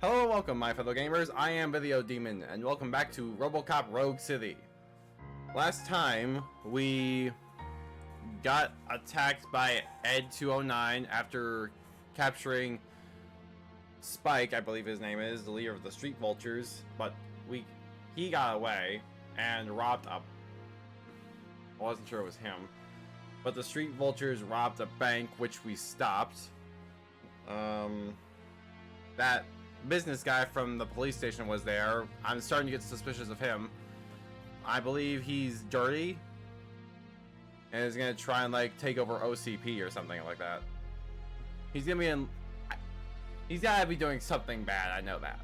Hello and welcome, my fellow gamers. I am Video Demon, and welcome back to Robocop Rogue City. Last time, we got attacked by Ed 209 after capturing Spike, I believe his name is, the leader of the Street Vultures, but he got away and robbed a... I wasn't sure it was him, but the Street Vultures robbed a bank, which we stopped. That business guy from the police station was there. I'm starting to get suspicious of him. I believe he's dirty and is gonna try and like take over OCP or something like that. He's gonna be in. He's gotta be doing something bad. I know that.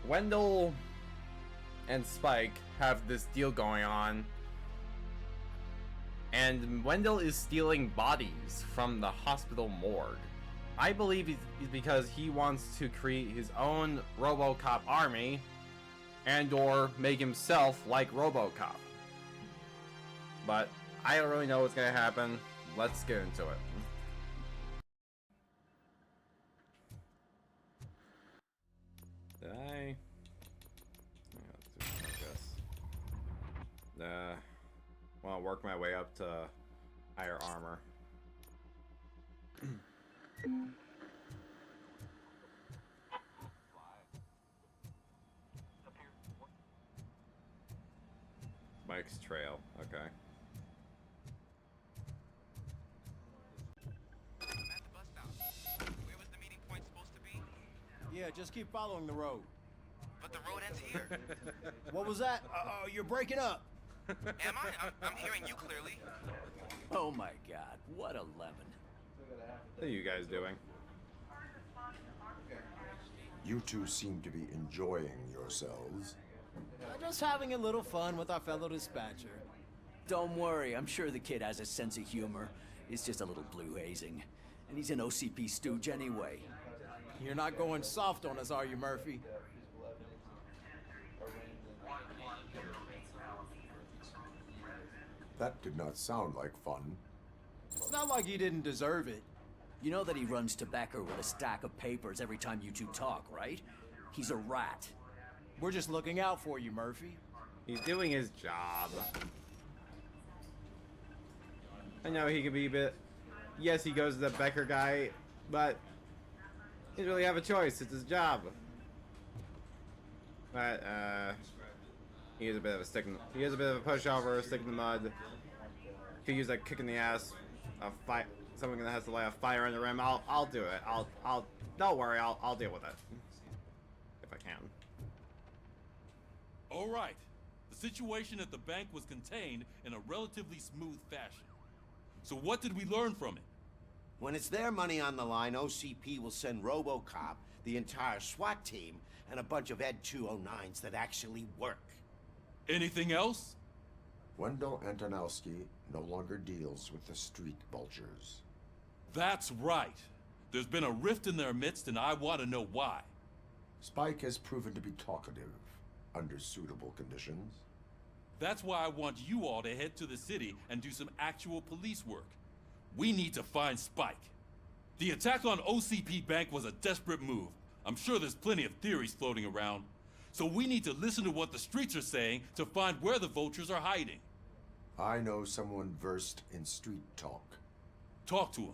Wendell and Spike have this deal going on. And Wendell is stealing bodies from the hospital morgue. I believe it's because he wants to create his own Robocop army and or make himself like Robocop. But I don't really know what's gonna happen. Let's get into it. Did I? Yeah, let's do this, I guess. Well, I'll work my way up to higher armor. Mike's trail, okay. I'm at the bus stop. Where was the meeting point supposed to be? Yeah, just keep following the road. But the road ends here. What was that? You're breaking up. Am I? I'm hearing you clearly. Oh my god, what a lemon. What are you guys doing? You two seem to be enjoying yourselves. Just having a little fun with our fellow dispatcher. Don't worry, I'm sure the kid has a sense of humor. It's just a little blue hazing. And he's an OCP stooge anyway. You're not going soft on us, are you, Murphy? That did not sound like fun. It's not like you didn't deserve it. You know that he runs to Becker with a stack of papers every time you two talk, right? He's a rat. We're just looking out for you, Murphy. He's doing his job. I know he could be a bit... Yes, he goes to the Becker guy, but he doesn't really have a choice. It's his job. But, he is a bit of a stick in... He is a bit of a pushover, a stick in the mud. Could use a kick in the ass, a fight... Someone that has to lay a fire in the rim. I'll do it. I'll don't worry. I'll deal with it if I can. All right. The situation at the bank was contained in a relatively smooth fashion. So what did we learn from it? When it's their money on the line, OCP will send Robocop, the entire SWAT team, and a bunch of Ed 209s that actually work. Anything else? Wendell Antonowski no longer deals with the Street Vultures. That's right. There's been a rift in their midst, and I want to know why. Spike has proven to be talkative under suitable conditions. That's why I want you all to head to the city and do some actual police work. We need to find Spike. The attack on OCP Bank was a desperate move. I'm sure there's plenty of theories floating around. So we need to listen to what the streets are saying to find where the vultures are hiding. I know someone versed in street talk. Talk to him.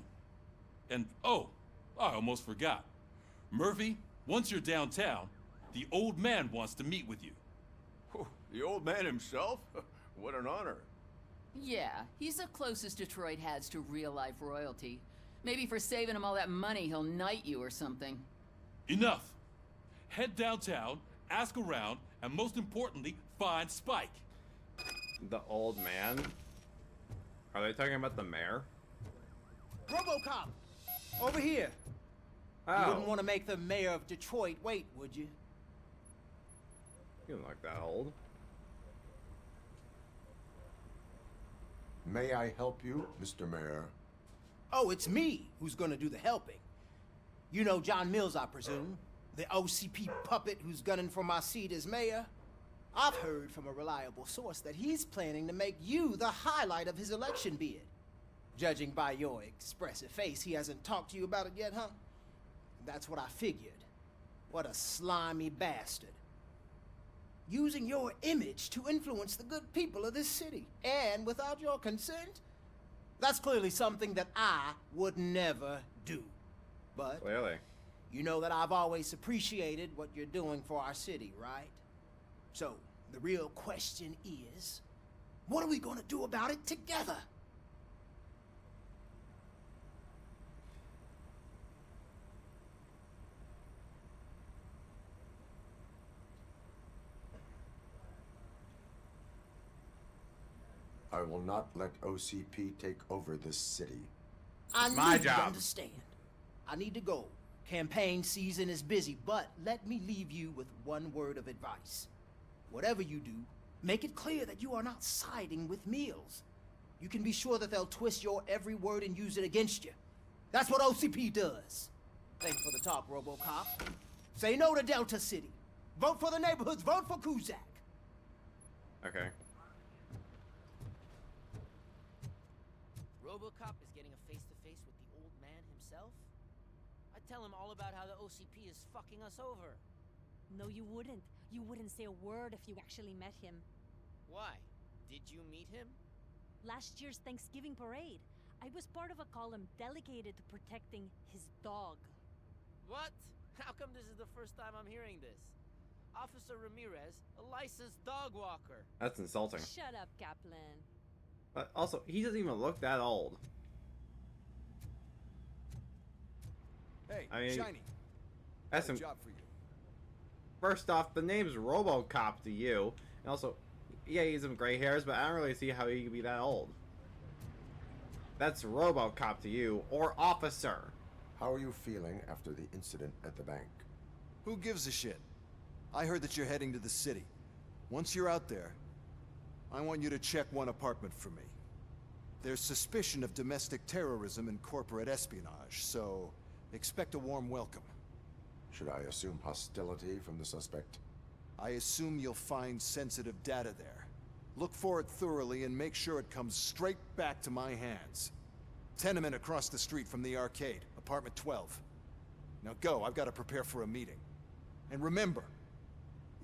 And, oh, I almost forgot. Murphy, once you're downtown, the old man wants to meet with you. The old man himself? What an honor. Yeah, he's the closest Detroit has to real-life royalty. Maybe for saving him all that money, he'll knight you or something. Enough. Head downtown, ask around, and most importantly, find Spike. The old man? Are they talking about the mayor? Robocop! Over here! Oh. You wouldn't want to make the mayor of Detroit wait, would you? You don't look that old. May I help you, Mr. Mayor? Oh, it's me who's gonna do the helping. You know John Mills, I presume? The OCP puppet who's gunning for my seat as mayor? I've heard from a reliable source that he's planning to make you the highlight of his election bid. Judging by your expressive face, he hasn't talked to you about it yet, huh? That's what I figured. What a slimy bastard. Using your image to influence the good people of this city, and without your consent? That's clearly something that I would never do. But Clearly. you know that I've always appreciated what you're doing for our city, right? So, the real question is, what are we gonna do about it together? I will not let OCP take over this city. I My need you to job. understand. I need to go. Campaign season is busy, but let me leave you with one word of advice. Whatever you do, make it clear that you are not siding with Mills. You can be sure that they'll twist your every word and use it against you. That's what OCP does. Thanks for the talk, Robocop. Say no to Delta City. Vote for the neighborhoods. Vote for Kuzak. Okay. Robocop is getting a face-to-face with the old man himself? I'd tell him all about how the OCP is fucking us over. No, you wouldn't. You wouldn't say a word if you actually met him. Why? Did you meet him? Last year's Thanksgiving parade, I was part of a column dedicated to protecting his dog. What? How come this is the first time I'm hearing this? Officer Ramirez, a licensed dog walker. That's insulting. Shut up, Kaplan. But also, he doesn't even look that old. Hey, I mean, Shiny. That's Got a some. job for you. First off, the name's Robocop to you, and also, yeah, he's some gray hairs, but I don't really see how he could be that old. That's Robocop to you, or Officer. How are you feeling after the incident at the bank? Who gives a shit? I heard that you're heading to the city. Once you're out there, I want you to check one apartment for me. There's suspicion of domestic terrorism and corporate espionage, so expect a warm welcome. Should I assume hostility from the suspect? I assume you'll find sensitive data there. Look for it thoroughly and make sure it comes straight back to my hands. Tenement across the street from the arcade, apartment 12. Now go, I've got to prepare for a meeting. And remember,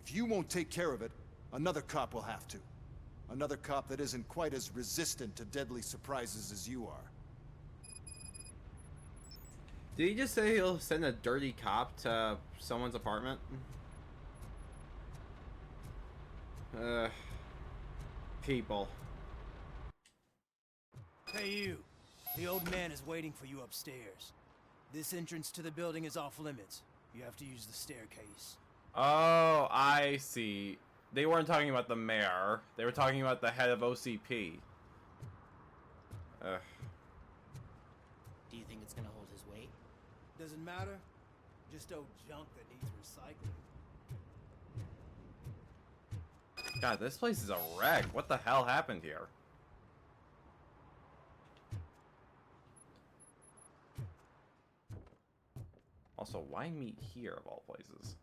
if you won't take care of it, another cop will have to. Another cop that isn't quite as resistant to deadly surprises as you are. Did he just say he'll send a dirty cop to someone's apartment? People. Hey, you. The old man is waiting for you upstairs. This entrance to the building is off limits. You have to use the staircase. Oh, I see. They weren't talking about the mayor. They were talking about the head of OCP. Do you think it's gonna hold his weight? Doesn't matter. Just old junk that needs recycling. God, this place is a wreck. What the hell happened here? Also, why meet here of all places?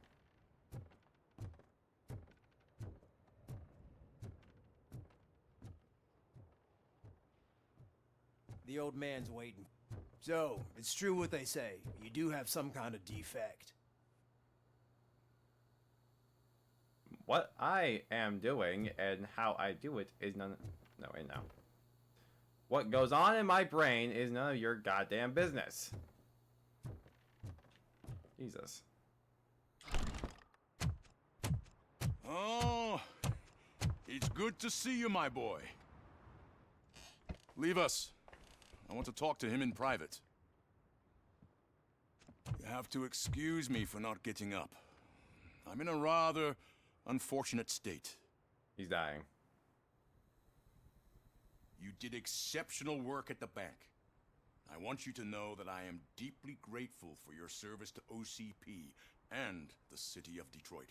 The old man's waiting. So, it's true what they say. You do have some kind of defect. What I am doing and how I do it is none. No, wait, no. What goes on in my brain is none of your goddamn business. Jesus. Oh, it's good to see you, my boy. Leave us. I want to talk to him in private. You have to excuse me for not getting up. I'm in a rather unfortunate state. He's dying. You did exceptional work at the bank. I want you to know that I am deeply grateful for your service to OCP and the city of Detroit.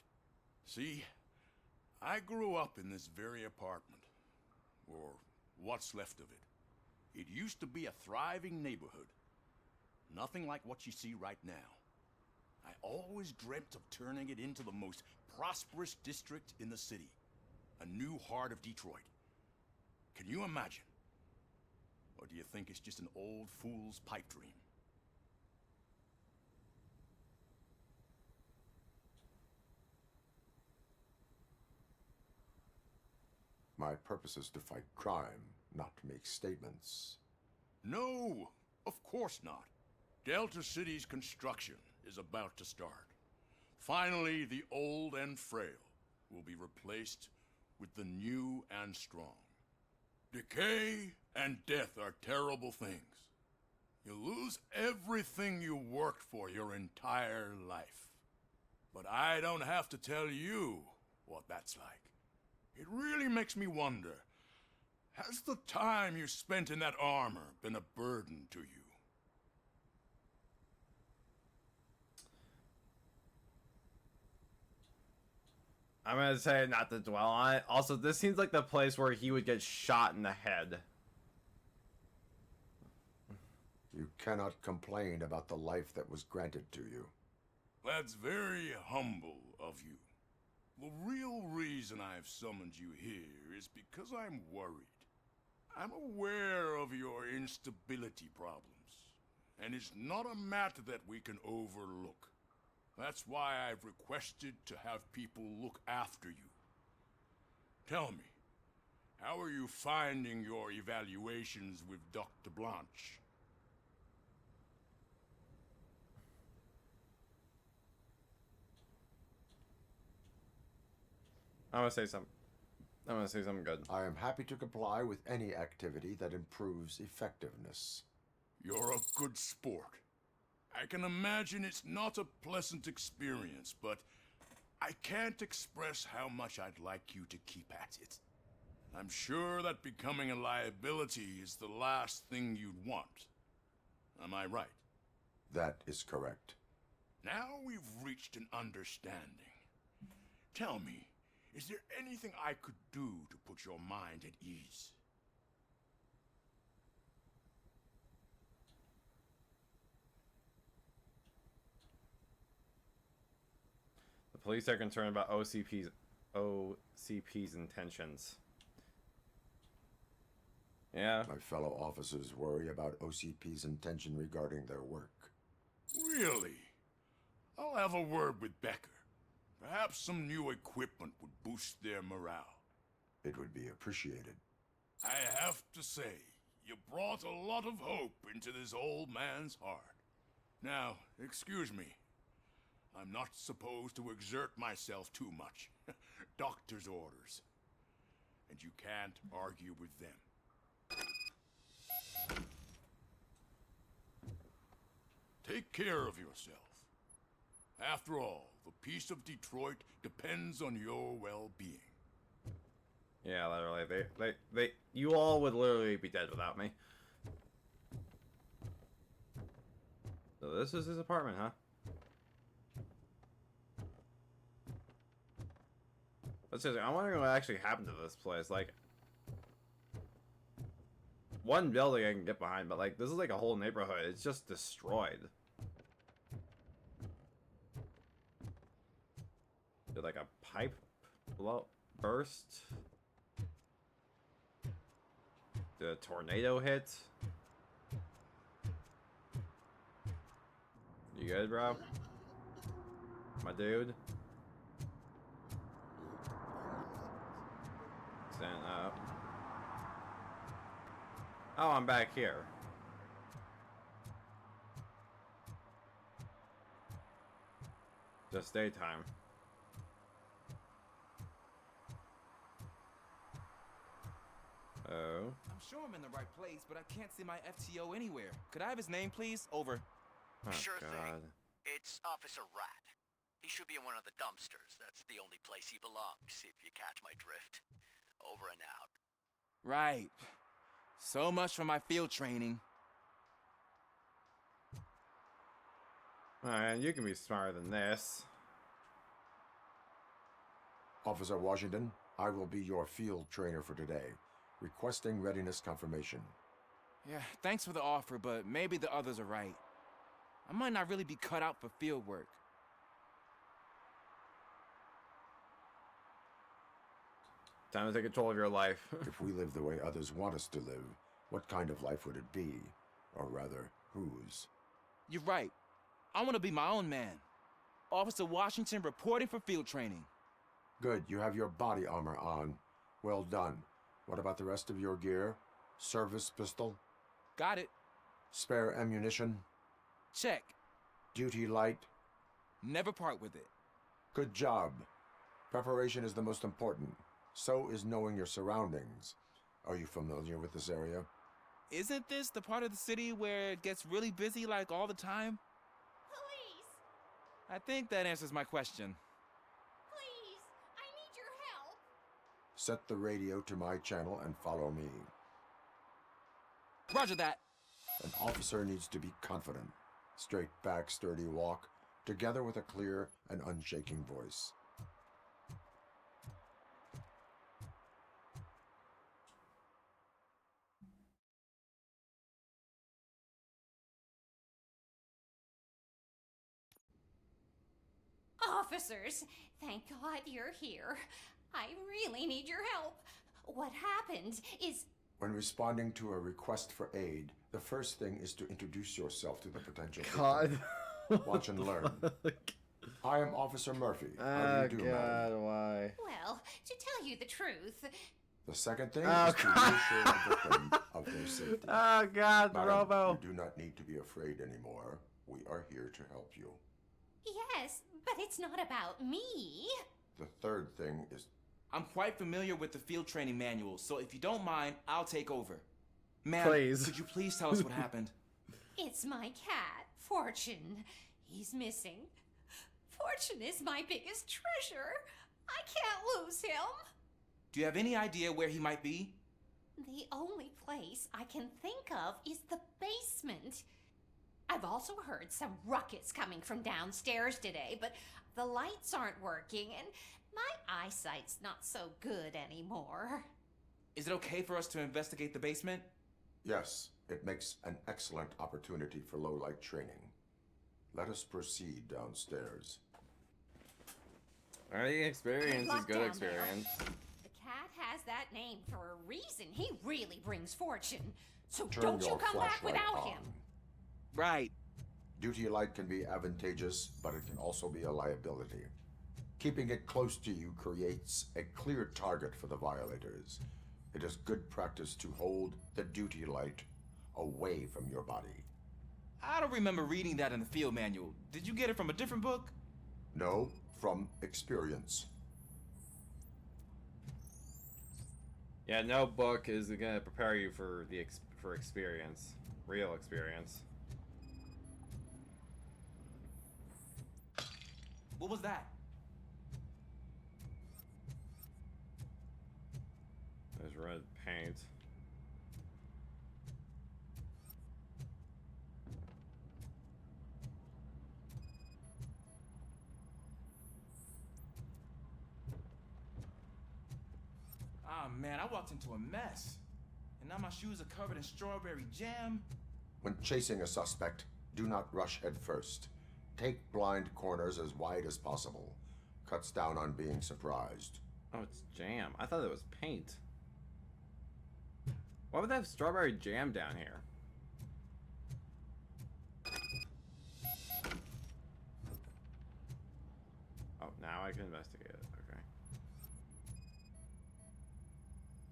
See, I grew up in this very apartment, or what's left of it. It used to be a thriving neighborhood. Nothing like what you see right now. I always dreamt of turning it into the most prosperous district in the city. A new heart of Detroit. Can you imagine? Or do you think it's just an old fool's pipe dream? My purpose is to fight crime, not to make statements. No, of course not. Delta City's construction is about to start. Finally, the old and frail will be replaced with the new and strong. Decay and death are terrible things. You lose everything you worked for your entire life. But I don't have to tell you what that's like. It really makes me wonder, has the time you spent in that armor been a burden to you? I'm gonna say not to dwell on it. Also, this seems like the place where he would get shot in the head. You cannot complain about the life that was granted to you. That's very humble of you. The real reason I've summoned you here is because I'm worried. I'm aware of your instability problems, and it's not a matter that we can overlook. That's why I've requested to have people look after you. Tell me, how are you finding your evaluations with Dr. Blanche? I'm gonna say something good. I am happy to comply with any activity that improves effectiveness. You're a good sport. I can imagine it's not a pleasant experience, but I can't express how much I'd like you to keep at it. I'm sure that becoming a liability is the last thing you'd want. Am I right? That is correct. Now we've reached an understanding. Tell me, is there anything I could do to put your mind at ease? The police are concerned about OCP's intentions. Yeah. My fellow officers worry about OCP's intention regarding their work. Really? I'll have a word with Becker. Perhaps some new equipment would boost their morale. It would be appreciated. I have to say, you brought a lot of hope into this old man's heart. Now, excuse me. I'm not supposed to exert myself too much. Doctor's orders. And you can't argue with them. Take care of yourself. After all, the peace of Detroit depends on your well-being. Yeah, literally. You all would literally be dead without me. So this is his apartment, huh? Let's just, I'm wondering what actually happened to this place. Like, one building I can get behind, but like, this is like a whole neighborhood. It's just destroyed. Did like a pipe burst? Did a tornado hit? You good, bro? My dude? Stand up. Oh, I'm back here. Just daytime. Oh. I'm sure I'm in the right place, but I can't see my FTO anywhere. Could I have his name, please? Over. Oh, Sure God. thing. It's Officer Rat. He should be in one of the dumpsters. That's the only place he belongs, if you catch my drift. Over and out. Right. So much for my field training. Man, you can be smarter than this. Officer Washington, I will be your field trainer for today. Requesting readiness confirmation. Yeah, thanks for the offer, but maybe the others are right. I might not really be cut out for field work. Time to take control of your life. If we live the way others want us to live, What kind of life would it be? Or rather, whose? You're right. I want to be my own man. Officer Washington reporting for field training. Good, you have your body armor on. Well done. What about the rest of your gear? Service pistol? Got it. Spare ammunition? Check. Duty light? Never part with it. Good job. Preparation is the most important. So is knowing your surroundings. Are you familiar with this area? Isn't this the part of the city where it gets really busy like all the time? Police! I think that answers my question. Please! I need your help! Set the radio to my channel and follow me. Roger that. An officer needs to be confident. Straight back, sturdy walk, together with a clear and unshaking voice. Officers, thank God you're here. I really need your help. What happened is... When responding to a request for aid, the first thing is to introduce yourself to the potential God. victim. Watch and learn. I am Officer Murphy. How do you do, madam? Why? Well, to tell you the truth... The second thing Oh, is to reassure the victim of their safety. Oh, God, Madam, Robo. you do not need to be afraid anymore. We are here to help you. Yes, but it's not about me. The third thing is... I'm quite familiar with the field training manual, so if you don't mind, I'll take over. Ma'am, Please. could you please tell us what happened? It's my cat, Fortune. He's missing. Fortune is my biggest treasure. I can't lose him. Do you have any idea where he might be? The only place I can think of is the basement. I've also heard some ruckus coming from downstairs today, but the lights aren't working and my eyesight's not so good anymore. Is it okay for us to investigate the basement? Yes, it makes an excellent opportunity for low-light training. Let us proceed downstairs. Any experience is good experience. The cat has that name for a reason. He really brings fortune. So Turn don't you your come back flashlight without on. him. Right. Duty light can be advantageous, but it can also be a liability. Keeping it close to you creates a clear target for the violators. It is good practice to hold the duty light away from your body. I don't remember reading that in the field manual. Did you get it from a different book? No, from experience. Yeah, no book is gonna prepare you for the for experience, real experience. What was that? There's red paint. Ah, man, I walked into a mess. And now my shoes are covered in strawberry jam. When chasing a suspect, do not rush head first. Take blind corners as wide as possible. Cuts down on being surprised. Oh, it's jam. I thought it was paint. Why would they have strawberry jam down here? Oh, now I can investigate it.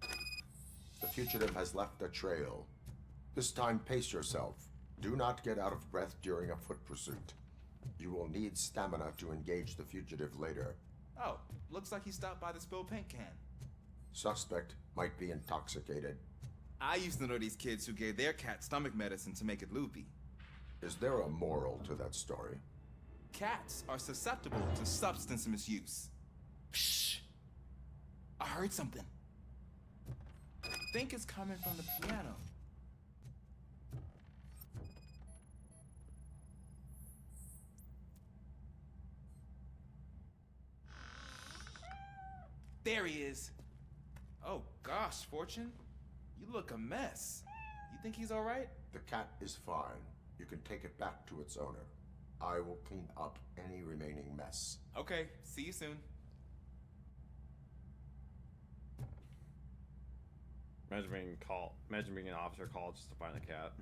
Okay. The fugitive has left a trail. This time, pace yourself. Do not get out of breath during a foot pursuit. You will need stamina to engage the fugitive later. Oh, looks like he stopped by the spilled paint can. Suspect might be intoxicated. I used to know these kids who gave their cat stomach medicine to make it loopy. Is there a moral to that story? Cats are susceptible to substance misuse. Shh! I heard something. I think it's coming from the piano. There he is. Oh gosh, Fortune. You look a mess. You think he's all right? The cat is fine. You can take it back to its owner. I will clean up any remaining mess. Okay, see you soon. Imagine being an officer called just to find a cat.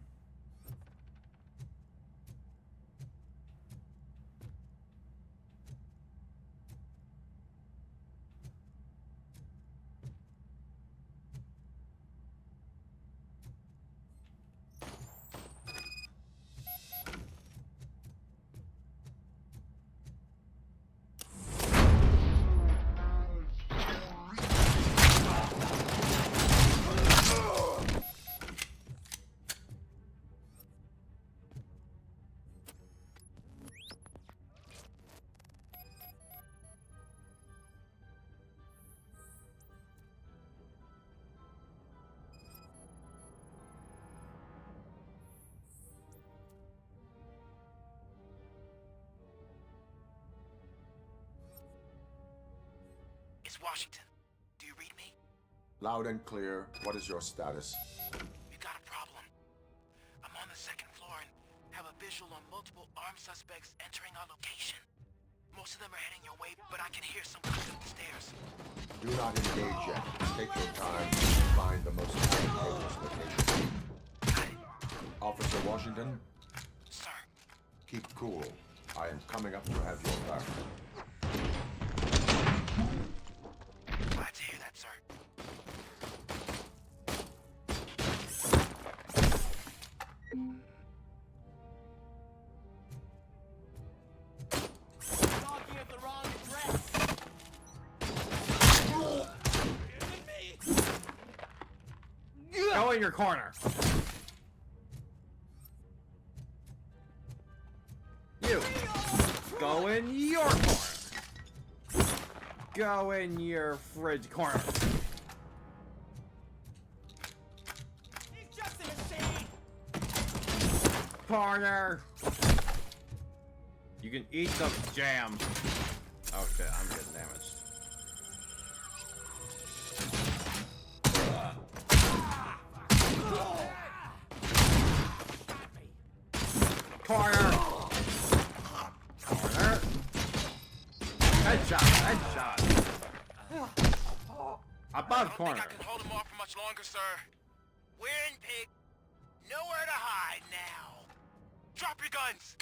It's Washington. Do you read me? Loud and clear. What is your status? We got a problem. I'm on the second floor and have a visual on multiple armed suspects entering our location. Most of them are heading your way, but I can hear some coming up the stairs. Do not engage yet. Take your time to find the most advantageous location. Officer Washington? Sir. Keep cool. I am coming up to have your back. Glad to hear that, sir. Talking at the wrong address. Go in your corner. You. Go in your corner. Go in your fridge corner. He's just in a shade. Corner. You can eat the jam. Oh shit, I'm getting damaged. Corner. Corner. Headshot. Headshot. Above corner. I can hold him off for much longer, sir. We're in, pig. Nowhere to hide now. Drop your guns.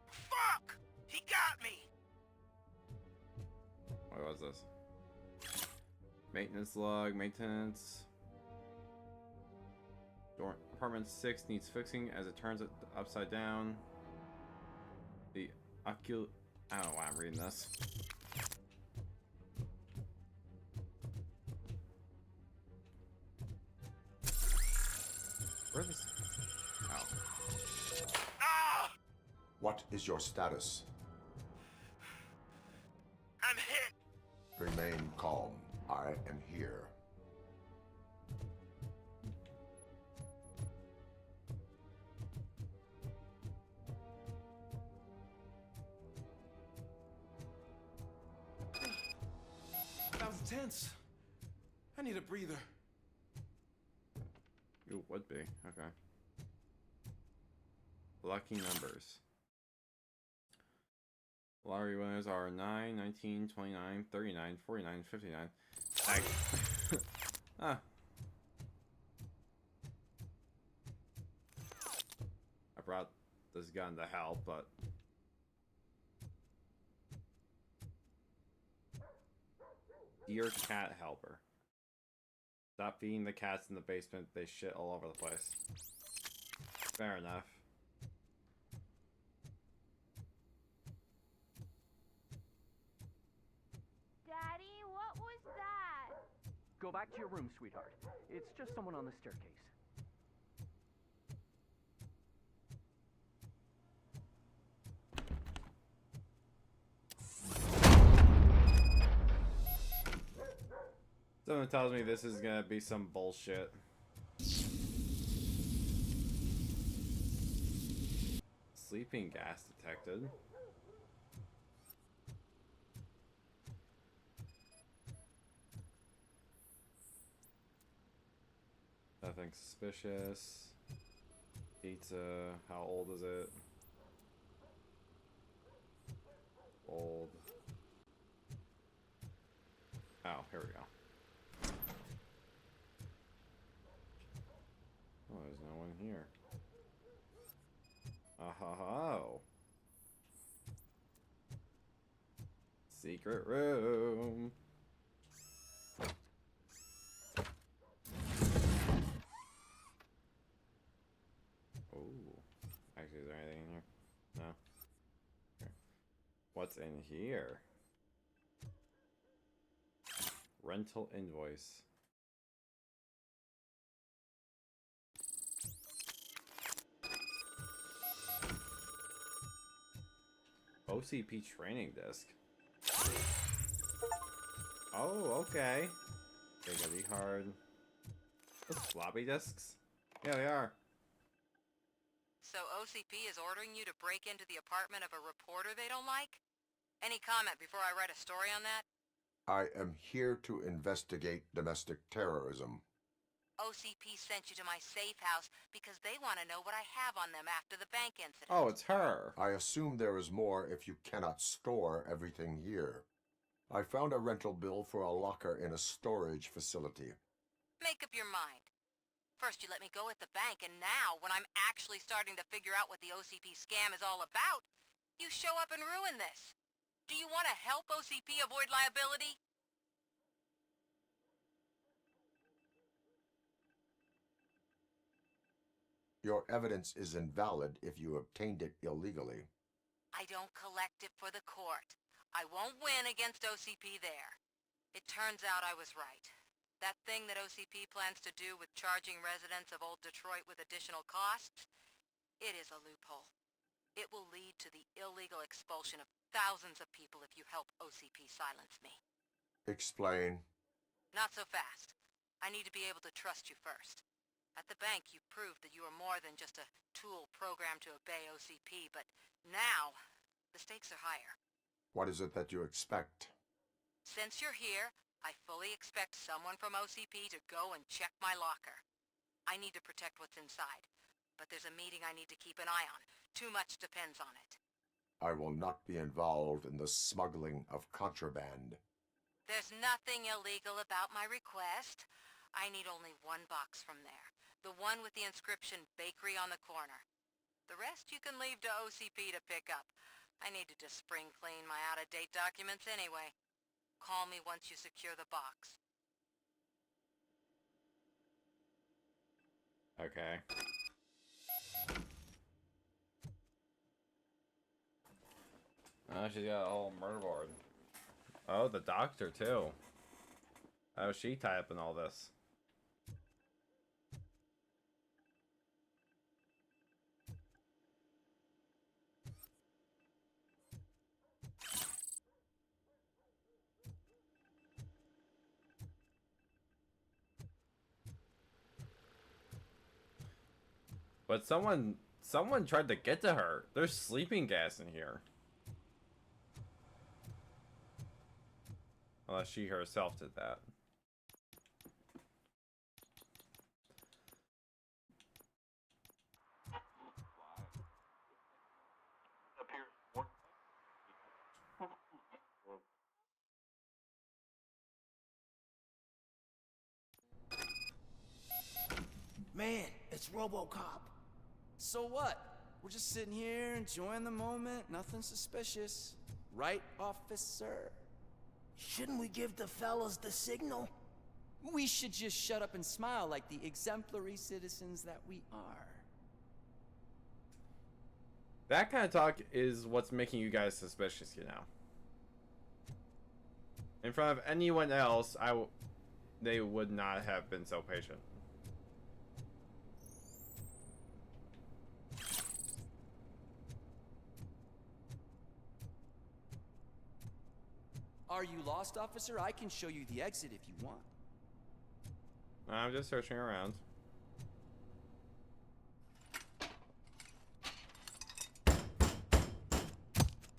Fuck! He got me. What was this? Maintenance log. Maintenance. Apartment 6 needs fixing as it turns it upside down. The I don't know why I'm reading this. Where's this? Oh. Ah! What is your status? I'm hit. Remain calm. I am here. That was tense. I need a breather. It would be. Okay. Lucky numbers. Lottery winners are 9, 19, 29, 39, 49, 59. Ah. I brought this gun to help, but... Dear cat helper. Stop feeding the cats in the basement, they shit all over the place. Fair enough. Daddy, what was that? Go back to your room, sweetheart. It's just someone on the staircase. Someone tells me this is gonna be some bullshit. Sleeping gas detected. Nothing suspicious. Pizza. How old is it? Old. Oh, here we go. here? Oh. Secret room. Oh. Actually, is there anything in here? No. Okay. What's in here? Rental invoice. OCP training disc. Oh, okay. They're gonna be hard. Those floppy disks? Yeah, they are. So OCP is ordering you to break into the apartment of a reporter they don't like? Any comment before I write a story on that? I am here to investigate domestic terrorism. OCP sent you to my safe house because they want to know what I have on them after the bank incident. Oh, it's her. I assume there is more if you cannot store everything here. I found a rental bill for a locker in a storage facility. Make up your mind. First you let me go at the bank, and now, when I'm actually starting to figure out what the OCP scam is all about, you show up and ruin this. Do you want to help OCP avoid liability? Your evidence is invalid if you obtained it illegally. I don't collect it for the court. I won't win against OCP there. It turns out I was right. That thing that OCP plans to do with charging residents of Old Detroit with additional costs, it is a loophole. It will lead to the illegal expulsion of thousands of people if you help OCP silence me. Explain. Not so fast. I need to be able to trust you first. At the bank, you proved that you are more than just a tool programmed to obey OCP, but now, the stakes are higher. What is it that you expect? Since you're here, I fully expect someone from OCP to go and check my locker. I need to protect what's inside, but there's a meeting I need to keep an eye on. Too much depends on it. I will not be involved in the smuggling of contraband. There's nothing illegal about my request. I need only one box from there. The one with the inscription Bakery on the corner. The rest you can leave to OCP to pick up. I need to just spring clean my out-of-date documents anyway. Call me once you secure the box. Okay. Oh, she's got a whole murder board. Oh, the doctor, too. How she tied up in all this? But someone tried to get to her. There's sleeping gas in here. Unless she herself did that. Man, it's Robocop. So what? We're just sitting here enjoying the moment, nothing suspicious. Right, officer? Shouldn't we give the fellas the signal? We should just shut up and smile like the exemplary citizens that we are. That kind of talk is what's making you guys suspicious, you know. In front of anyone else, they would not have been so patient. Are you lost, officer? I can show you the exit if you want. I'm just searching around.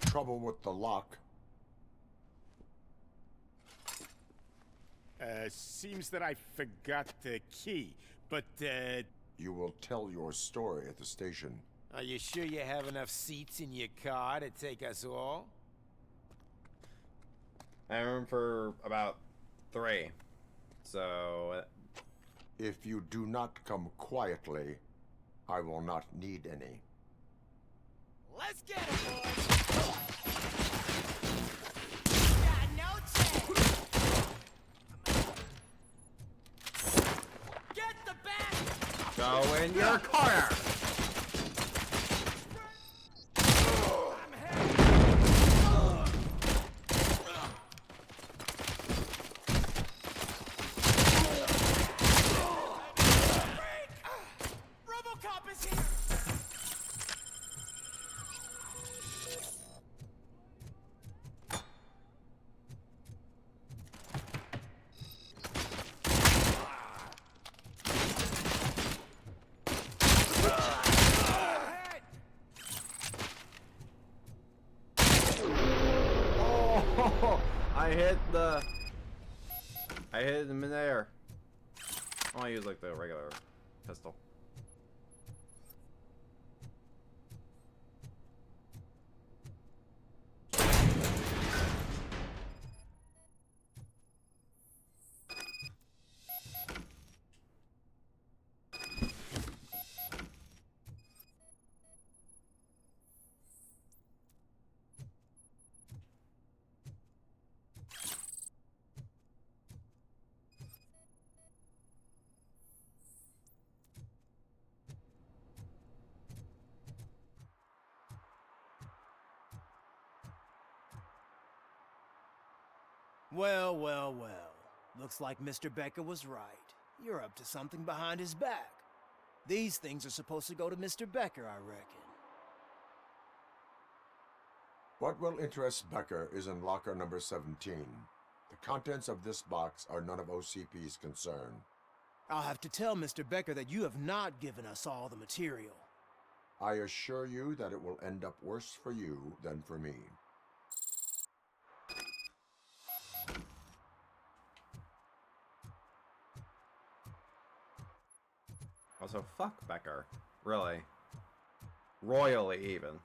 Trouble with the lock. Seems that I forgot the key, but, You will tell your story at the station. Are you sure you have enough seats in your car to take us all? I have room for about 3. So... If you do not come quietly, I will not need any. Let's get it, boys! Got no chance! Get the back! Go in your corner! Robocop is here! Oh, I hit it in midair. I want to use like the regular pistol. Well, well, well. Looks like Mr. Becker was right. You're up to something behind his back. These things are supposed to go to Mr. Becker, I reckon. What will interest Becker is in locker number 17. The contents of this box are none of OCP's concern. I'll have to tell Mr. Becker that you have not given us all the material. I assure you that it will end up worse for you than for me. Also, fuck Becker. Really. Royally, even.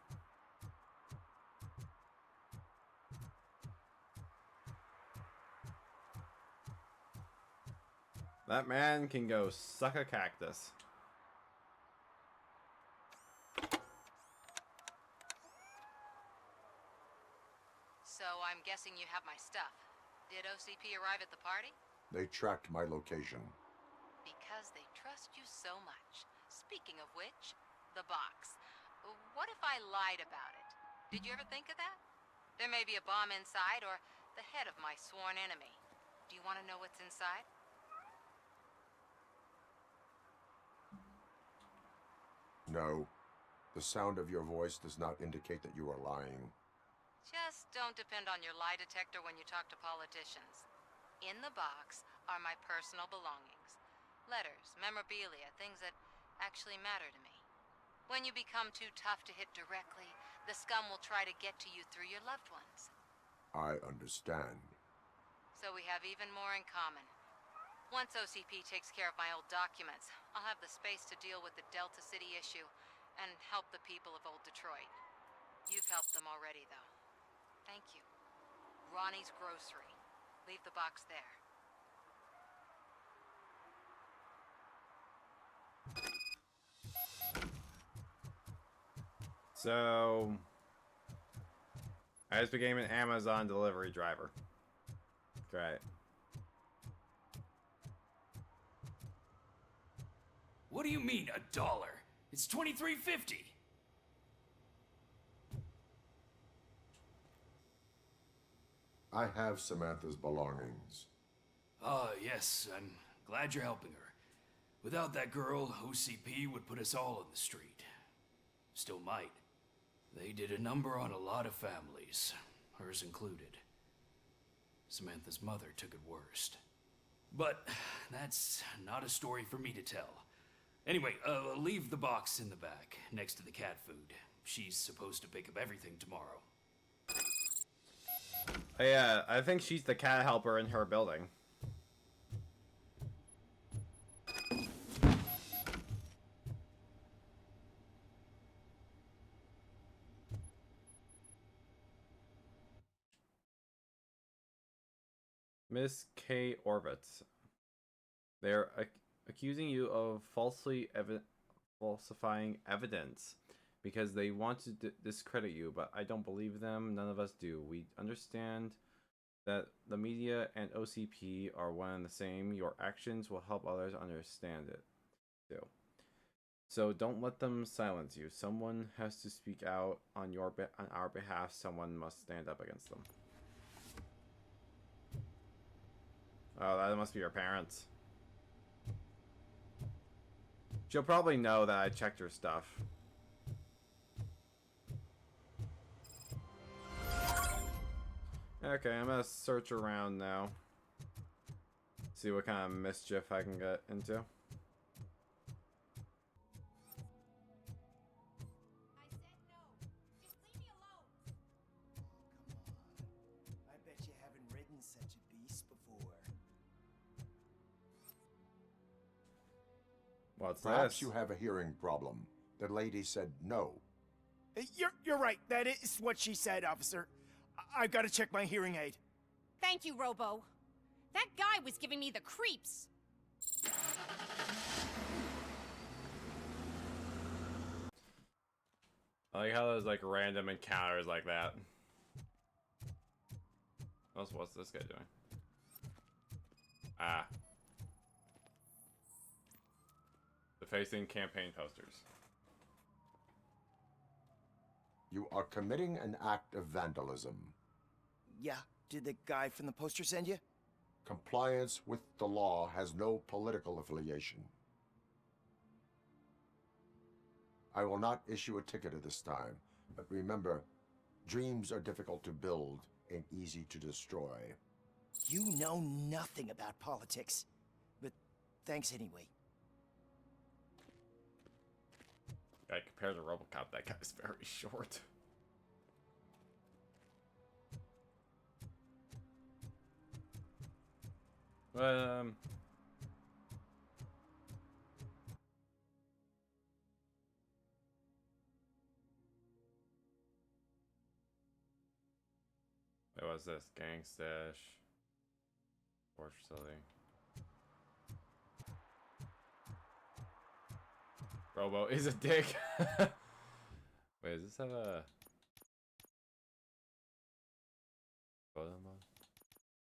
That man can go suck a cactus. So I'm guessing you have my stuff. Did OCP arrive at the party? They tracked my location. Because they trust you so much. Speaking of which, the box. What if I lied about it? Did you ever think of that? There may be a bomb inside or the head of my sworn enemy. Do you want to know what's inside? No. The sound of your voice does not indicate that you are lying. Just don't depend on your lie detector when you talk to politicians. In the box are my personal belongings. Letters, memorabilia, things that actually matter to me. When you become too tough to hit directly, the scum will try to get to you through your loved ones. I understand. So we have even more in common. Once OCP takes care of my old documents, I'll have the space to deal with the Delta City issue and help the people of Old Detroit. You've helped them already, though. Thank you. Ronnie's Grocery. Leave the box there. So, I just became an Amazon delivery driver. Great. What do you mean, $1? It's $23.50. I have Samantha's belongings. Ah, yes, I'm glad you're helping her. Without that girl, OCP would put us all in the street. Still might. They did a number on a lot of families, hers included. Samantha's mother took it worst. But that's not a story for me to tell. Anyway, leave the box in the back, next to the cat food. She's supposed to pick up everything tomorrow. Oh, yeah, I think she's the cat helper in her building. Miss K. Orvitz. They're accusing you of falsely falsifying evidence because they want to discredit you, but I don't believe them. None of us do. We understand that the media and OCP are one and the same. Your actions will help others understand it too. So don't let them silence you. Someone has to speak out on our behalf. Someone must stand up against them. Oh, that must be your parents. She'll probably know that I checked her stuff. Okay, I'm gonna search around now. See what kind of mischief I can get into. I bet you haven't ridden such a beast before. What's Perhaps this? you have a hearing problem. The lady said no. You're right. That is what she said, officer. I've got to check my hearing aid. Thank you, Robo. That guy was giving me the creeps. I like how there's like random encounters like that. What's this guy doing? Ah. Defacing campaign posters. You are committing an act of vandalism. Yeah, did the guy from the poster send you? Compliance with the law has no political affiliation. I will not issue a ticket at this time, but remember, dreams are difficult to build and easy to destroy. You know nothing about politics, but thanks anyway. Yeah, compared to Robocop, that guy's very short. What was this? Gang stash. Forge facility. Robo is a dick. Wait, does this have a photo mode?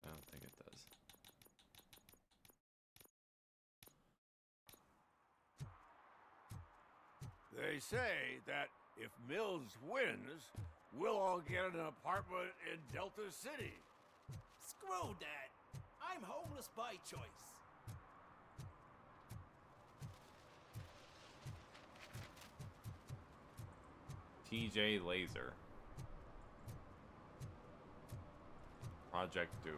I don't think it does. They say that if Mills wins, we'll all get an apartment in Delta City. Screw that. I'm homeless by choice. TJ Laser. Project Doom.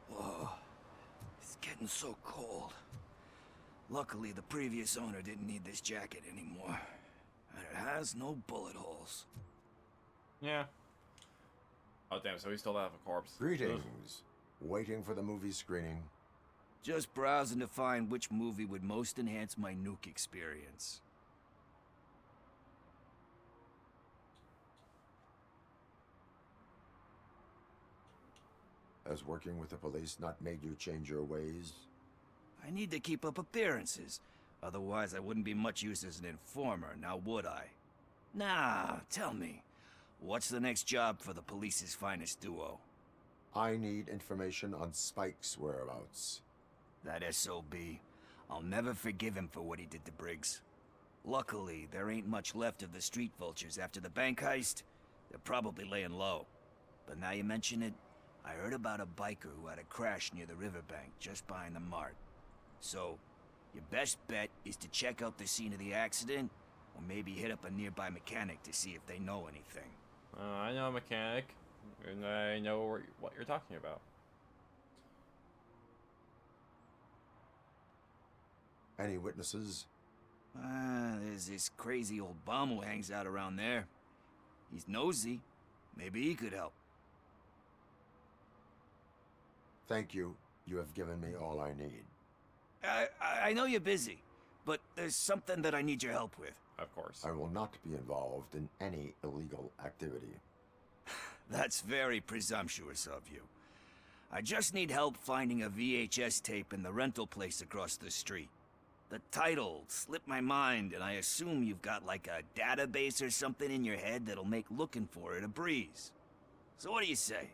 Whoa. It's getting so cold. Luckily, the previous owner didn't need this jacket anymore. And it has no bullet holes. Yeah. Oh, damn, so we still have a corpse. Greetings. Waiting for the movie screening. Just browsing to find which movie would most enhance my nuke experience. Has working with the police not made you change your ways? I need to keep up appearances. Otherwise, I wouldn't be much use as an informer, now would I? Nah, tell me. What's the next job for the police's finest duo? I need information on Spike's whereabouts. That SOB. I'll never forgive him for what he did to Briggs. Luckily, there ain't much left of the street vultures after the bank heist. They're probably laying low. But now you mention it, I heard about a biker who had a crash near the riverbank just behind the mart. So, your best bet is to check out the scene of the accident, or maybe hit up a nearby mechanic to see if they know anything. I know a mechanic, and I know what you're talking about. Any witnesses? There's this crazy old bum who hangs out around there. He's nosy. Maybe he could help. Thank you. You have given me all I need. I know you're busy, but there's something that I need your help with. Of course. I will not be involved in any illegal activity. That's very presumptuous of you. I just need help finding a VHS tape in the rental place across the street. The title slipped my mind, and I assume you've got like a database or something in your head that'll make looking for it a breeze. So what do you say?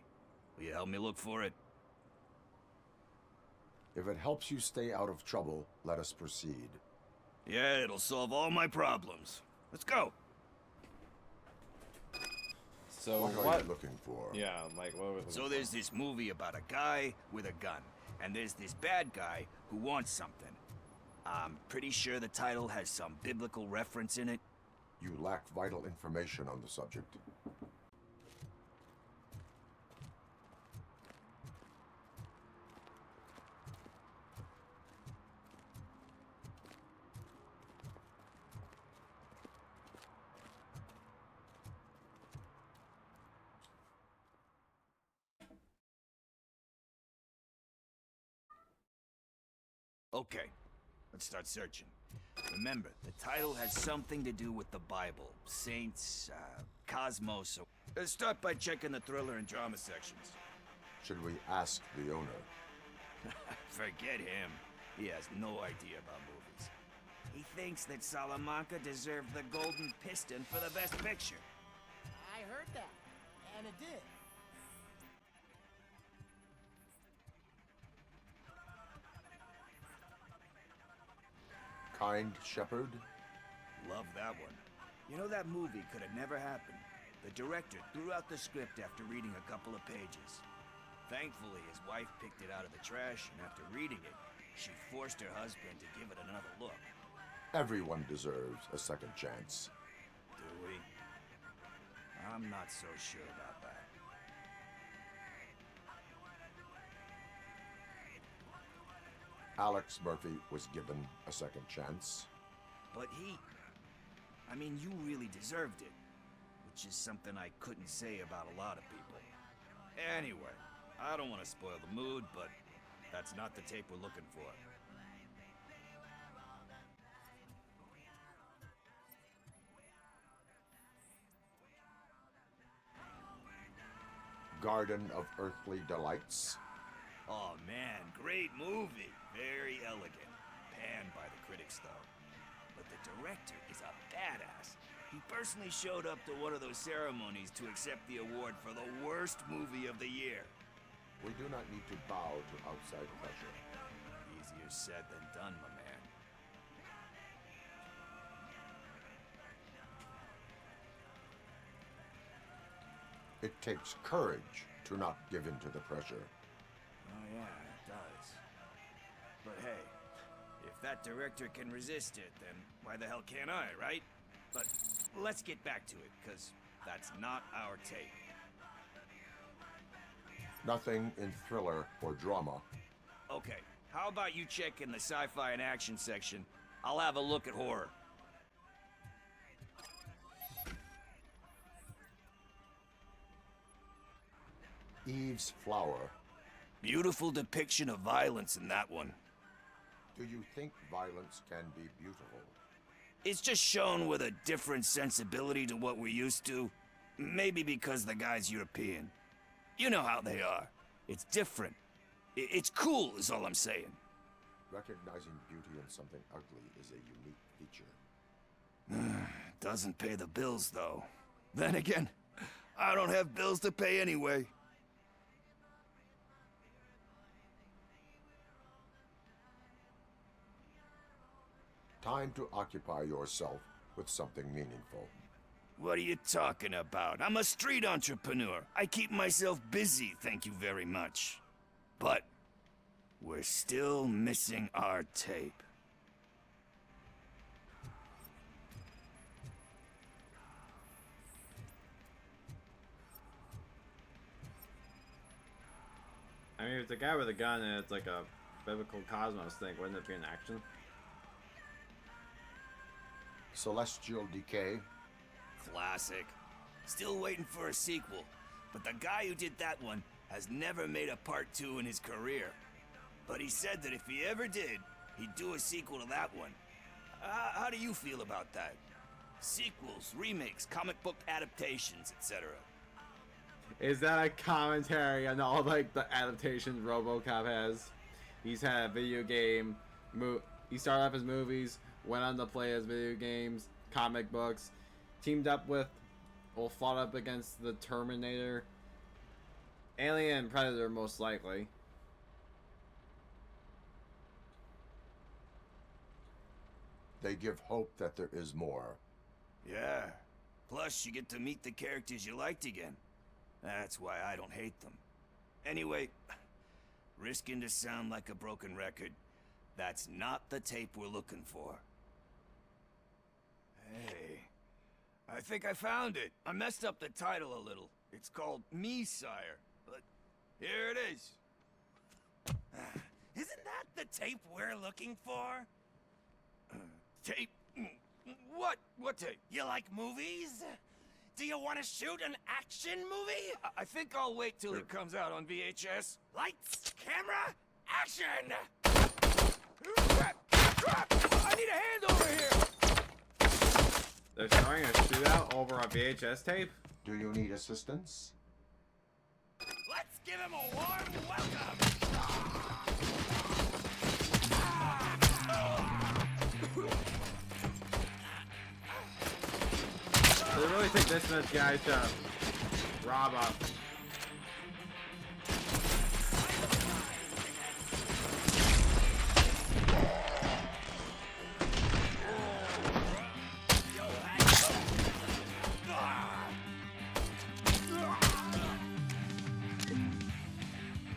Will you help me look for it? If it helps you stay out of trouble, let us proceed. Yeah, it'll solve all my problems. Let's go. So what are you looking for? Yeah, like what? So there's this movie about a guy with a gun, and there's this bad guy who wants something. I'm pretty sure the title has some biblical reference in it. You lack vital information on the subject. Okay, let's start searching. Remember, the title has something to do with the Bible, saints, cosmos. Let's start by checking the thriller and drama sections. Should we ask the owner? Forget him. He has no idea about movies. He thinks that Salamanca deserved the Golden Piston for the Best Picture. I heard that, and it did. Kind Shepherd? Love that one. You know, that movie could have never happened. The director threw out the script after reading a couple of pages. Thankfully, his wife picked it out of the trash, and after reading it, she forced her husband to give it another look. Everyone deserves a second chance. Do we? I'm not so sure about that. Alex Murphy was given a second chance. But I mean, you really deserved it. Which is something I couldn't say about a lot of people. Anyway, I don't want to spoil the mood, but that's not the tape we're looking for. Garden of Earthly Delights. Oh man, great movie. Very elegant. Panned by the critics, though. But the director is a badass. He personally showed up to one of those ceremonies to accept the award for the worst movie of the year. We do not need to bow to outside pressure. Easier said than done, my man. It takes courage to not give in to the pressure. Oh yeah, it does. But hey, if that director can resist it, then why the hell can't I, right? But let's get back to it, because that's not our tape. Nothing in thriller or drama. Okay, how about you check in the sci-fi and action section? I'll have a look at horror. Eve's Flower. Beautiful depiction of violence in that one. Do you think violence can be beautiful? It's just shown with a different sensibility to what we're used to. Maybe because the guy's European. You know how they are. It's different. It's cool, is all I'm saying. Recognizing beauty in something ugly is a unique feature. Doesn't pay the bills, though. Then again, I don't have bills to pay anyway. Time to occupy yourself with something meaningful. What are you talking about? I'm a street entrepreneur. I keep myself busy, thank you very much. But we're still missing our tape. I mean, if it's a guy with a gun and it's like a biblical cosmos thing, wouldn't it be an action? Celestial Decay. Classic. Still waiting for a sequel. But the guy who did that one has never made a part 2 in his career. But he said that if he ever did, he'd do a sequel to that one. How do you feel about that? Sequels, remakes, comic book adaptations, etc. Is that a commentary on all like the adaptations RoboCop has? He's had a video game, He started off his movies, went on to play his video games, comic books, teamed up with, or fought up against the Terminator, Alien, and Predator most likely. They give hope that there is more. Yeah. Plus, you get to meet the characters you liked again. That's why I don't hate them. Anyway, risking to sound like a broken record, that's not the tape we're looking for. Hey, I think I found it. I messed up the title a little. It's called Me, Sire, but here it is. Isn't that the tape we're looking for? Tape? What tape? You like movies? Do you want to shoot an action movie? I think I'll wait till it comes out on VHS. Lights, camera, action! Crap! I need a hand over here! They're starting a shootout over a VHS tape? Do you need assistance? Let's give him a warm welcome! They really think this much guy to rob up.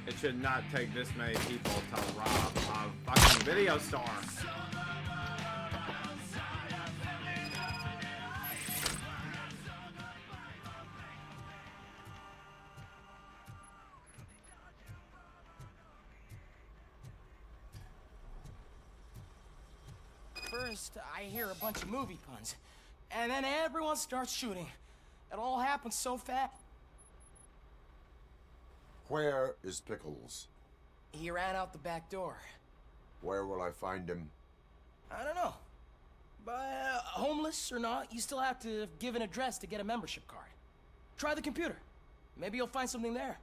It should not take this many people to rob a fucking video store. First, I hear a bunch of movie puns, and then everyone starts shooting. It all happens so fast. Where is Pickles? He ran out the back door. Where will I find him? I don't know. But homeless or not, you still have to give an address to get a membership card. Try the computer. Maybe you'll find something there.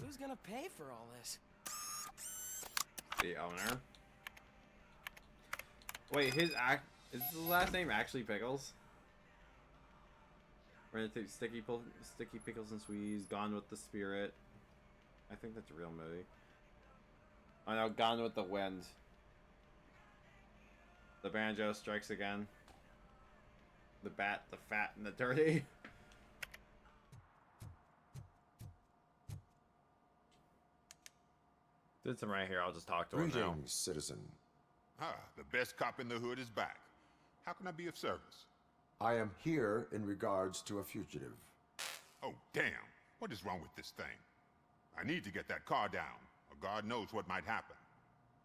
Who's gonna pay for all this? The owner. Wait, is the last name actually Pickles? We're gonna take Sticky Pickles and Squeeze, Gone with the Spirit. I think that's a real movie. Oh no, Gone with the Wind. The Banjo Strikes Again. The Bat, the Fat, and the Dirty. Did some right here, I'll just talk to him now. Greetings, citizen. Ah, the best cop in the hood is back. How can I be of service? I am here in regards to a fugitive. Oh, damn. What is wrong with this thing? I need to get that car down, or God knows what might happen.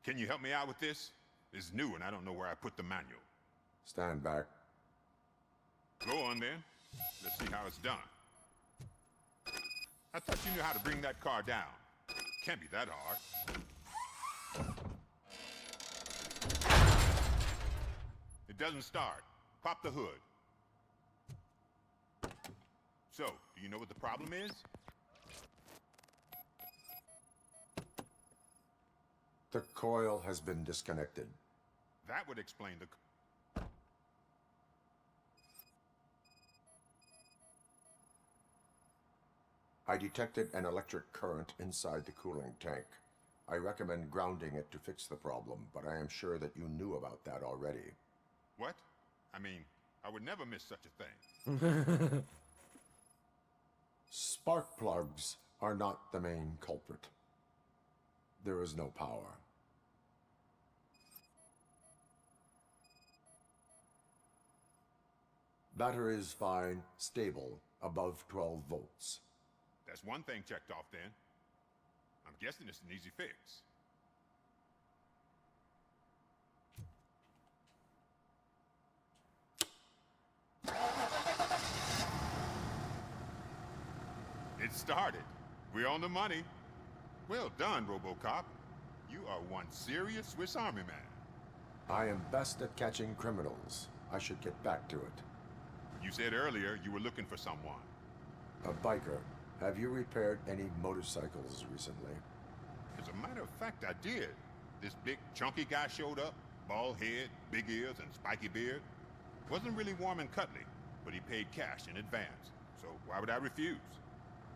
Can you help me out with this? It's new and I don't know where I put the manual. Stand back. Go on then. Let's see how it's done. I thought you knew how to bring that car down. Can't be that hard. It doesn't start. Pop the hood. So, do you know what the problem is? The coil has been disconnected. That would explain the... I detected an electric current inside the cooling tank. I recommend grounding it to fix the problem, but I am sure that you knew about that already. What? I mean, I would never miss such a thing. Spark plugs are not the main culprit. There is no power. Battery is fine, stable, above 12 volts. That's one thing checked off then. I'm guessing it's an easy fix. It started. We're on the money. Well done, Robocop. You are one serious Swiss Army man. I am best at catching criminals. I should get back to it. You said earlier you were looking for someone. A biker. Have you repaired any motorcycles recently? As a matter of fact, I did. This big, chunky guy showed up. Bald head, big ears, and spiky beard. Wasn't really warm and cuddly, but he paid cash in advance. So why would I refuse?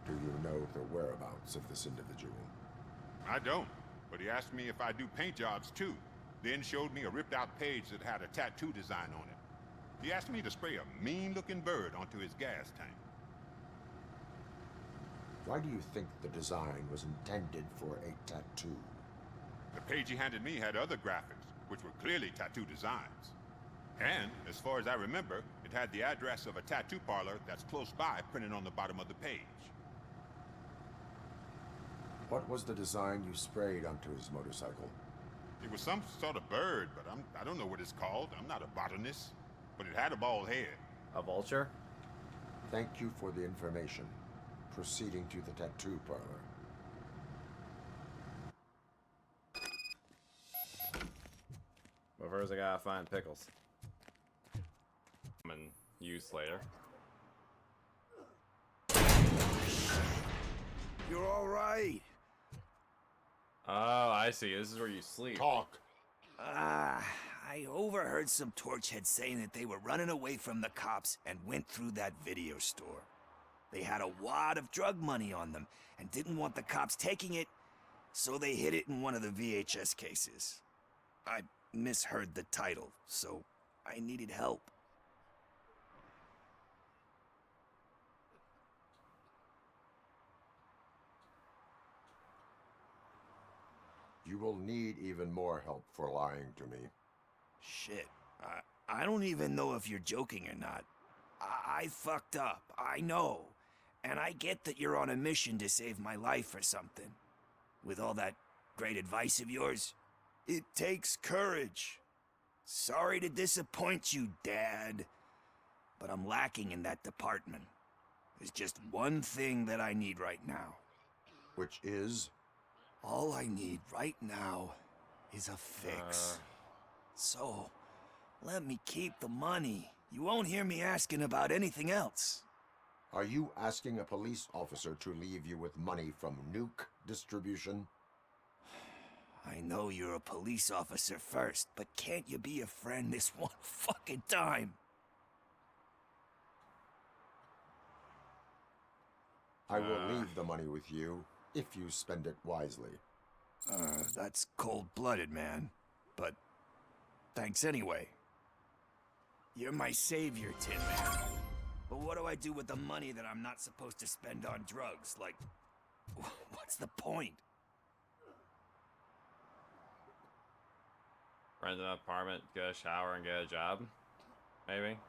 Do you know the whereabouts of this individual? I don't, but he asked me if I do paint jobs too. Then showed me a ripped-out page that had a tattoo design on it. He asked me to spray a mean-looking bird onto his gas tank. Why do you think the design was intended for a tattoo? The page he handed me had other graphics, which were clearly tattoo designs. And, as far as I remember, it had the address of a tattoo parlor that's close by printed on the bottom of the page. What was the design you sprayed onto his motorcycle? It was some sort of bird, but I don't know what it's called. I'm not a botanist. But it had a bald head. A vulture? Thank you for the information. Proceeding to the tattoo parlor. But first I gotta find Pickles. And use later. You're all right. Oh, I see. This is where you sleep. Talk. I overheard some torchheads saying that they were running away from the cops and went through that video store. They had a wad of drug money on them and didn't want the cops taking it, so they hid it in one of the VHS cases. I misheard the title, so I needed help. You will need even more help for lying to me. Shit, I don't even know if you're joking or not. I fucked up, I know. And I get that you're on a mission to save my life or something. With all that great advice of yours, it takes courage. Sorry to disappoint you, Dad. But I'm lacking in that department. There's just one thing that I need right now. Which is? All I need right now is a fix. So, let me keep the money. You won't hear me asking about anything else. Are you asking a police officer to leave you with money from nuke distribution? I know you're a police officer first, but can't you be a friend this one fucking time? I will leave the money with you, if you spend it wisely. That's cold-blooded, man. But thanks anyway. You're my savior, Tin Man. But what do I do with the money that I'm not supposed to spend on drugs? Like, what's the point? Rent an apartment, get a shower, and get a job? Maybe?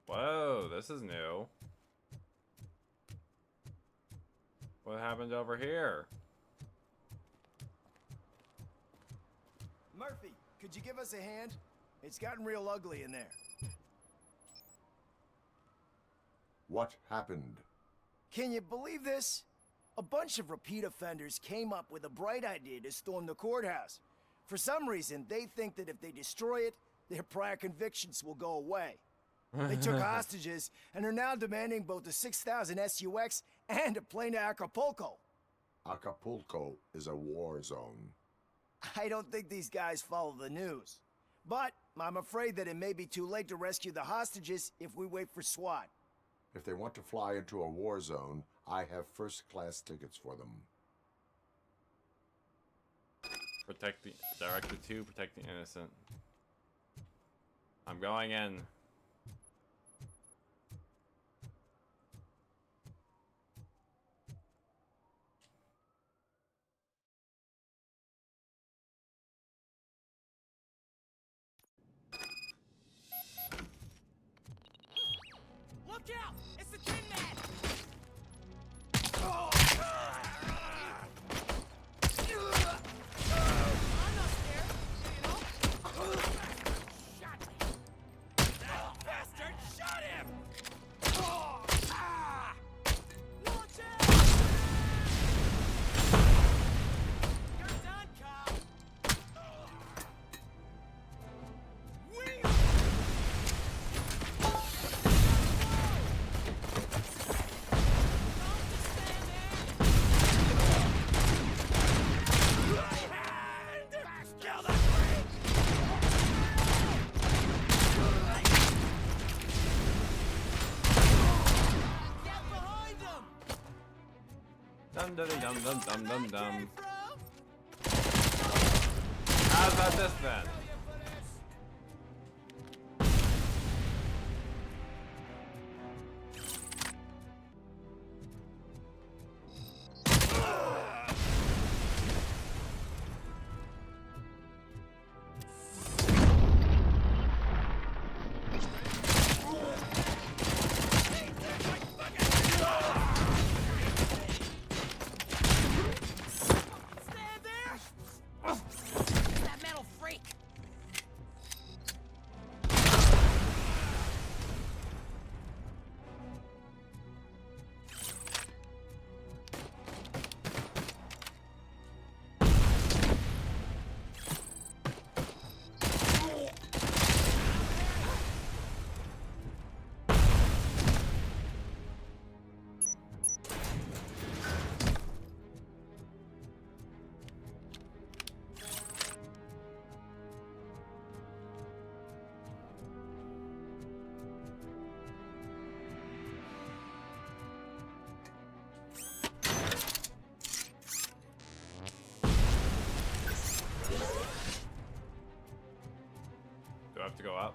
Whoa, this is new. What happened over here? Murphy, could you give us a hand? It's gotten real ugly in there. What happened? Can you believe this? A bunch of repeat offenders came up with a bright idea to storm the courthouse. For some reason, they think that if they destroy it, their prior convictions will go away. They took hostages and are now demanding both a 6,000 SUX and a plane to Acapulco. Acapulco is a war zone. I don't think these guys follow the news. But I'm afraid that it may be too late to rescue the hostages if we wait for SWAT. If they want to fly into a war zone, I have first-class tickets for them. Directed to protect the innocent. I'm going in. Look out! It's the Tin Man! I'm not scared, you know? Shut me! Bastard! dum dum dum dum dum dum dum. How's about this then? That metal freak! Do I have to go up?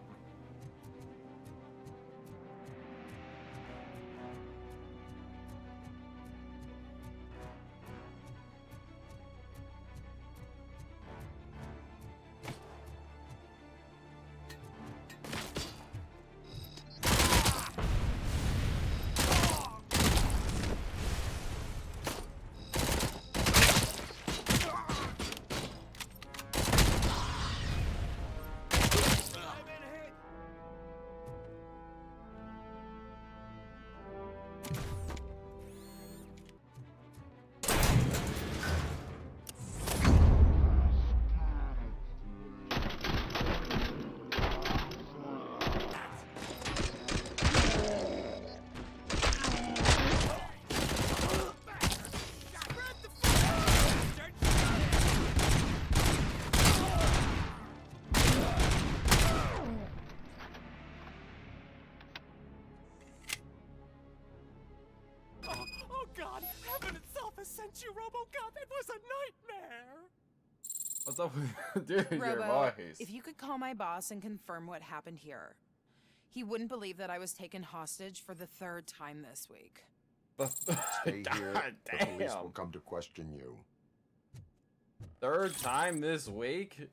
Oh God, heaven itself has sent you, Robocop. It was a nightmare. What's up with dude, your Robo, voice? if you could call my boss and confirm what happened here. He wouldn't believe that I was taken hostage for the 3rd time this week. Stay here. God The police damn. will come to question you. 3rd time this week?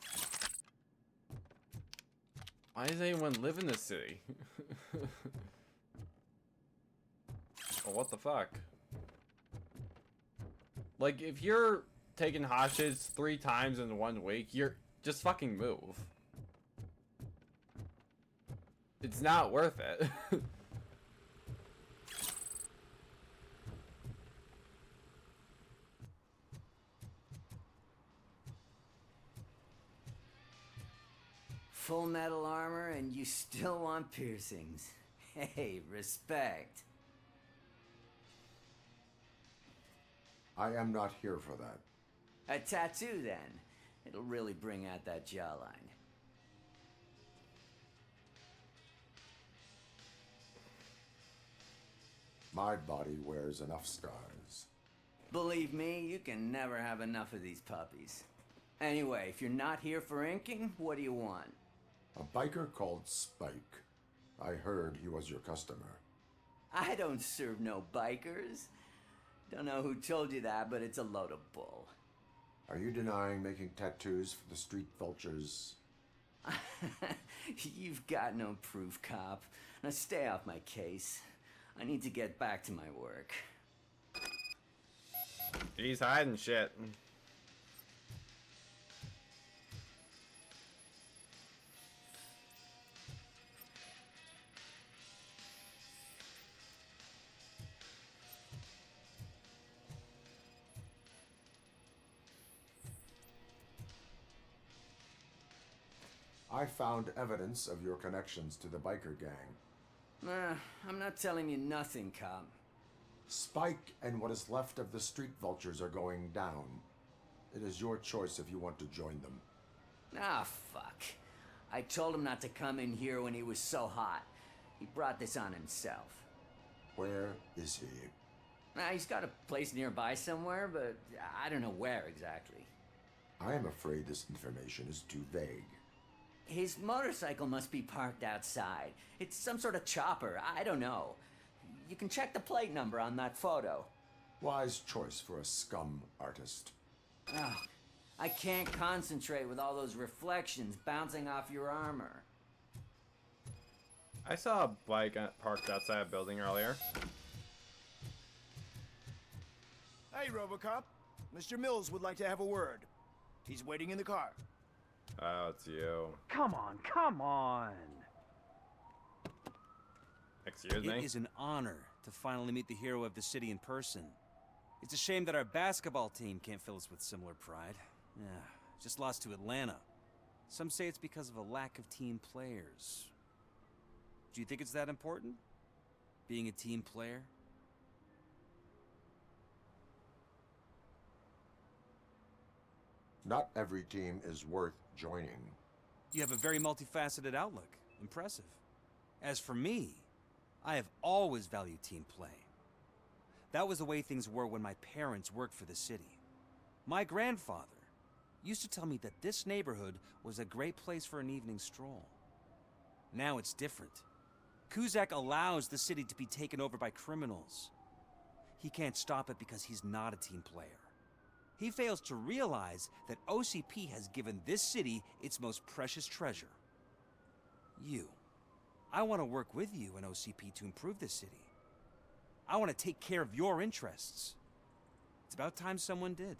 Why does anyone live in this city? Oh, what the fuck? Like, if you're taking hostage 3 times in 1 week, you're just fucking move. It's not worth it. Full metal armor and you still want piercings. Hey, respect. I am not here for that. A tattoo, then. It'll really bring out that jawline. My body wears enough scars. Believe me, you can never have enough of these puppies. Anyway, if you're not here for inking, what do you want? A biker called Spike. I heard he was your customer. I don't serve no bikers. Don't know who told you that, but it's a load of bull. Are you denying making tattoos for the street vultures? You've got no proof, cop. Now stay off my case. I need to get back to my work. He's hiding shit. I found evidence of your connections to the biker gang. I'm not telling you nothing, cop. Spike and what is left of the street vultures are going down. It is your choice if you want to join them. Ah, fuck. I told him not to come in here when he was so hot. He brought this on himself. Where is he? He's got a place nearby somewhere, but I don't know where exactly. I am afraid this information is too vague. His motorcycle must be parked outside. It's some sort of chopper, I don't know. You can check the plate number on that photo. Wise choice for a scum artist. Oh, I can't concentrate with all those reflections bouncing off your armor. I saw a bike parked outside a building earlier. Hey, Robocop. Mr. Mills would like to have a word. He's waiting in the car. Oh, it's you. Come on, come on. Excuse me? It is an honor to finally meet the hero of the city in person. It's a shame that our basketball team can't fill us with similar pride. Yeah, just lost to Atlanta. Some say it's because of a lack of team players. Do you think it's that important? Being a team player? Not every team is worth joining. You have a very multifaceted outlook. Impressive. As for me, I have always valued team play. That was the way things were when my parents worked for the city. My grandfather used to tell me that this neighborhood was a great place for an evening stroll. Now it's different. Kuzak allows the city to be taken over by criminals. He can't stop it because he's not a team player. He fails to realize that OCP has given this city its most precious treasure. You. I want to work with you and OCP to improve this city. I want to take care of your interests. It's about time someone did.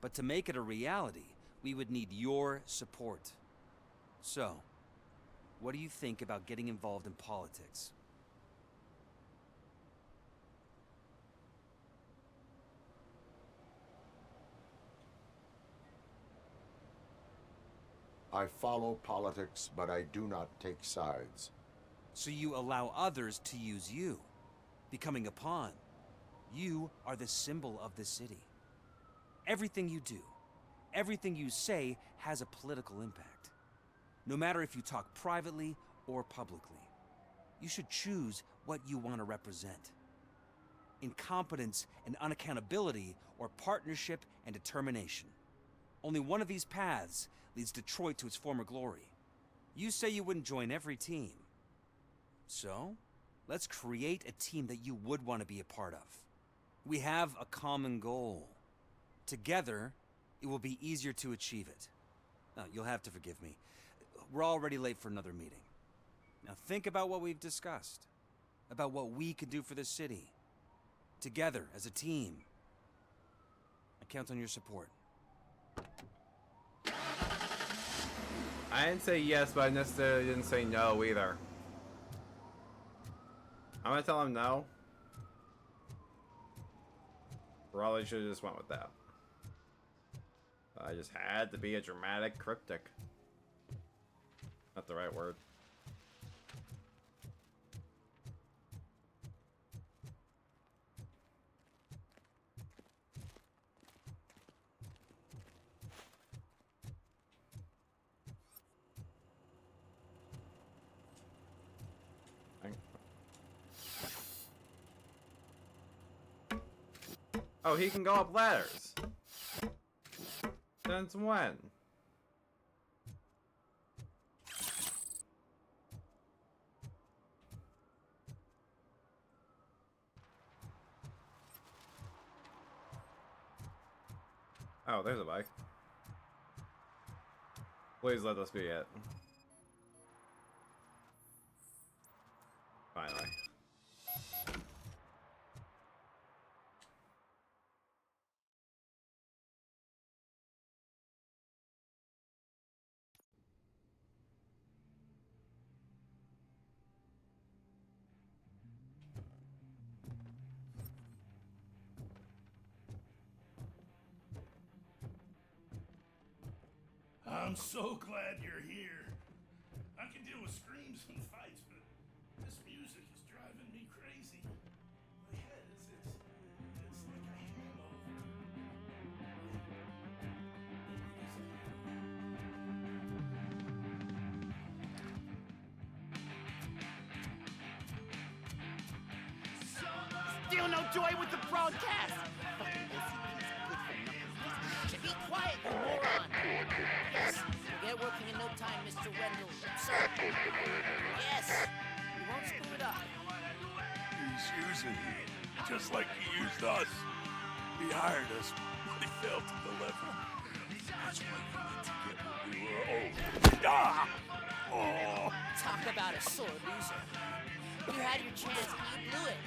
But to make it a reality, we would need your support. So, what do you think about getting involved in politics? I follow politics, but I do not take sides. So you allow others to use you, becoming a pawn. You are the symbol of the city. Everything you do, everything you say has a political impact. No matter if you talk privately or publicly. You should choose what you want to represent. Incompetence and unaccountability, or partnership and determination. Only one of these paths leads Detroit to its former glory. You say you wouldn't join every team. So, let's create a team that you would want to be a part of. We have a common goal. Together, it will be easier to achieve it. Now, you'll have to forgive me. We're already late for another meeting. Now think about what we've discussed. About what we can do for the city. Together, as a team. I count on your support. I didn't say yes, but I necessarily didn't say no either. I'm gonna tell him no. Probably should have just went with that. I just had to be a dramatic cryptic. Not the right word. Oh, he can go up ladders. Since when? Oh, there's a bike. Please let this be it. Finally. I'm so glad you're here. I can deal with screams and fights, but this music is driving me crazy. My head is it's like a hangover. feel no joy with the broadcast. Fucking OCP's a good for nothing piece of shit. Be quiet, you moron. Yes, we'll get working in no time, Mr. Wendell. Sir. Yes, we won't screw it up. He's using you, just like he used us. He hired us, but he failed to deliver. That's why we need to get what we were owed. Ah! Oh! Talk about a sore loser. You had your chance and you blew it.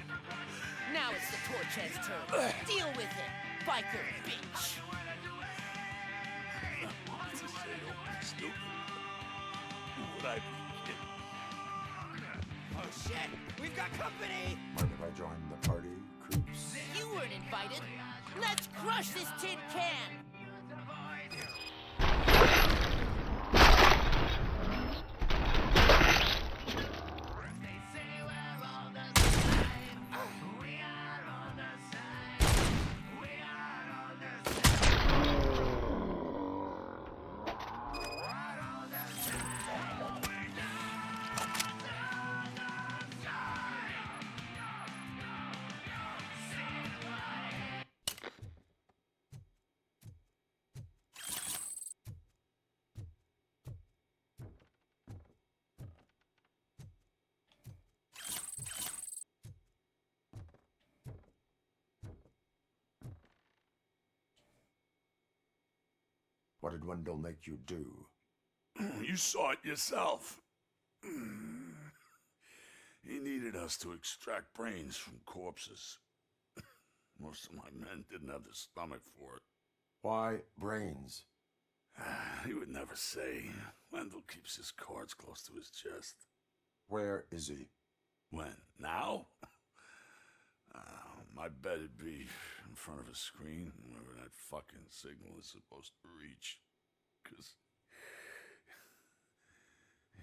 Now it's the Torchhead's turn. Deal with it, biker bitch. It's a say don't be stupid. Who would I be kidding? Oh shit, we've got company! Mind if I join the party, Croops? You weren't invited. Let's crush this tin can! What did Wendell make you do? You saw it yourself. He needed us to extract brains from corpses. Most of my men didn't have the stomach for it. Why brains? He would never say. Wendell keeps his cards close to his chest. Where is he? When? Now? My bet it'd be in front of a screen wherever that fucking signal is supposed to reach. 'Cause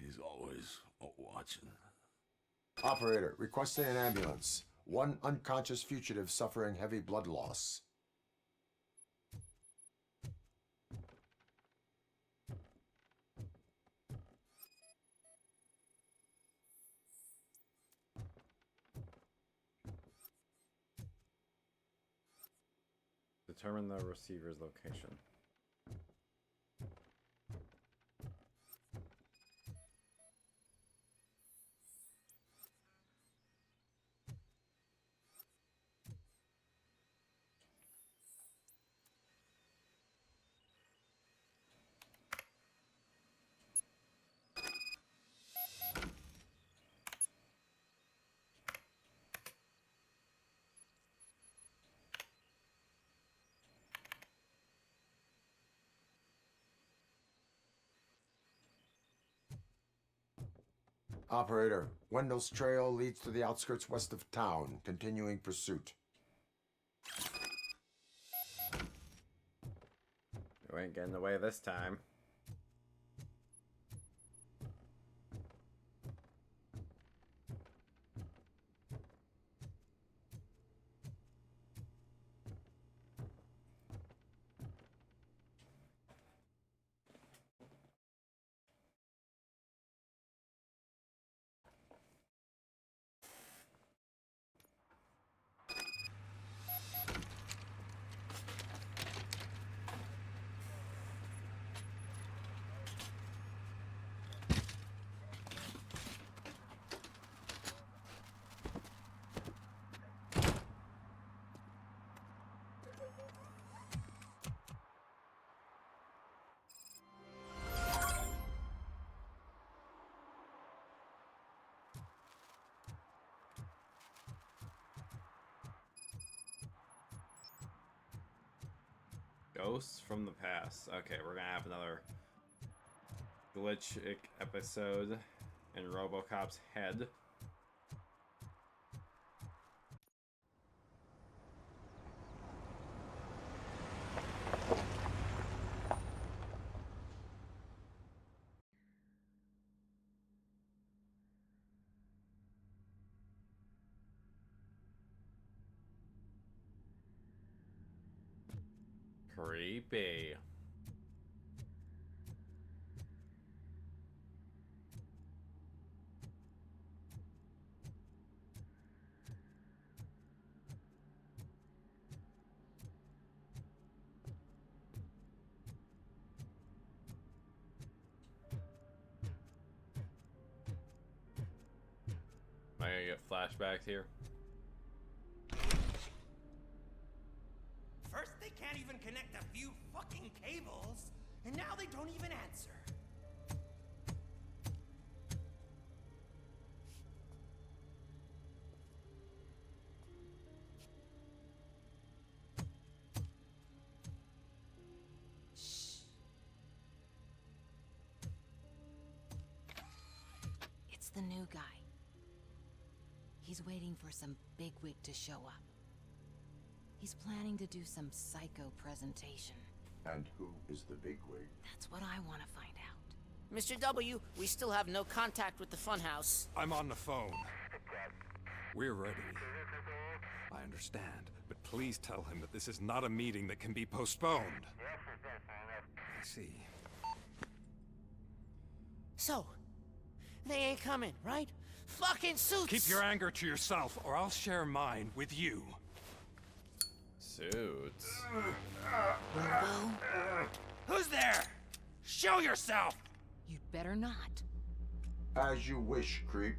he's always watching. Operator, requesting an ambulance. One unconscious fugitive suffering heavy blood loss. Determine the receiver's location. Operator, Wendell's trail leads to the outskirts west of town. Continuing pursuit. You ain't getting away this time. Ghosts from the past. Okay, we're gonna have another glitch episode in Robocop's head. Creepy. Am I gonna get flashbacks here? First, they can't even connect a few fucking cables, and now they don't even answer. It's the new guy. He's waiting for some bigwig to show up. He's planning to do some psycho presentation. And who is the bigwig? That's what I want to find out. Mr. W, we still have no contact with the funhouse. I'm on the phone. We're ready. I understand, but please tell him that this is not a meeting that can be postponed. I see. So, they ain't coming, right? Fucking suits! Keep your anger to yourself, or I'll share mine with you. Suits. Who's there? Show yourself! You'd better not. As you wish, creep.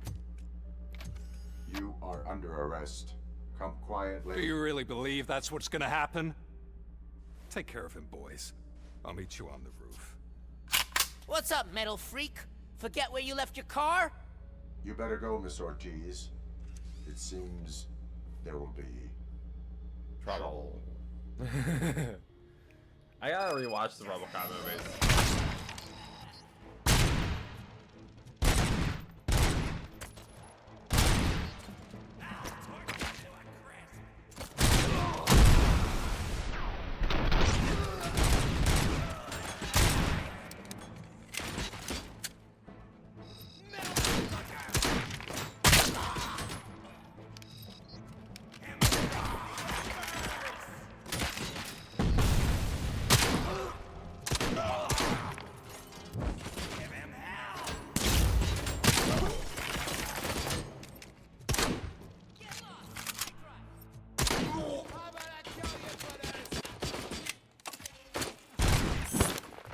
You are under arrest. Come quietly. Do you really believe that's what's gonna happen? Take care of him, boys. I'll meet you on the roof. What's up, metal freak? Forget where you left your car? You better go, Miss Ortiz. It seems there will be trouble. I gotta rewatch the Robocop movies.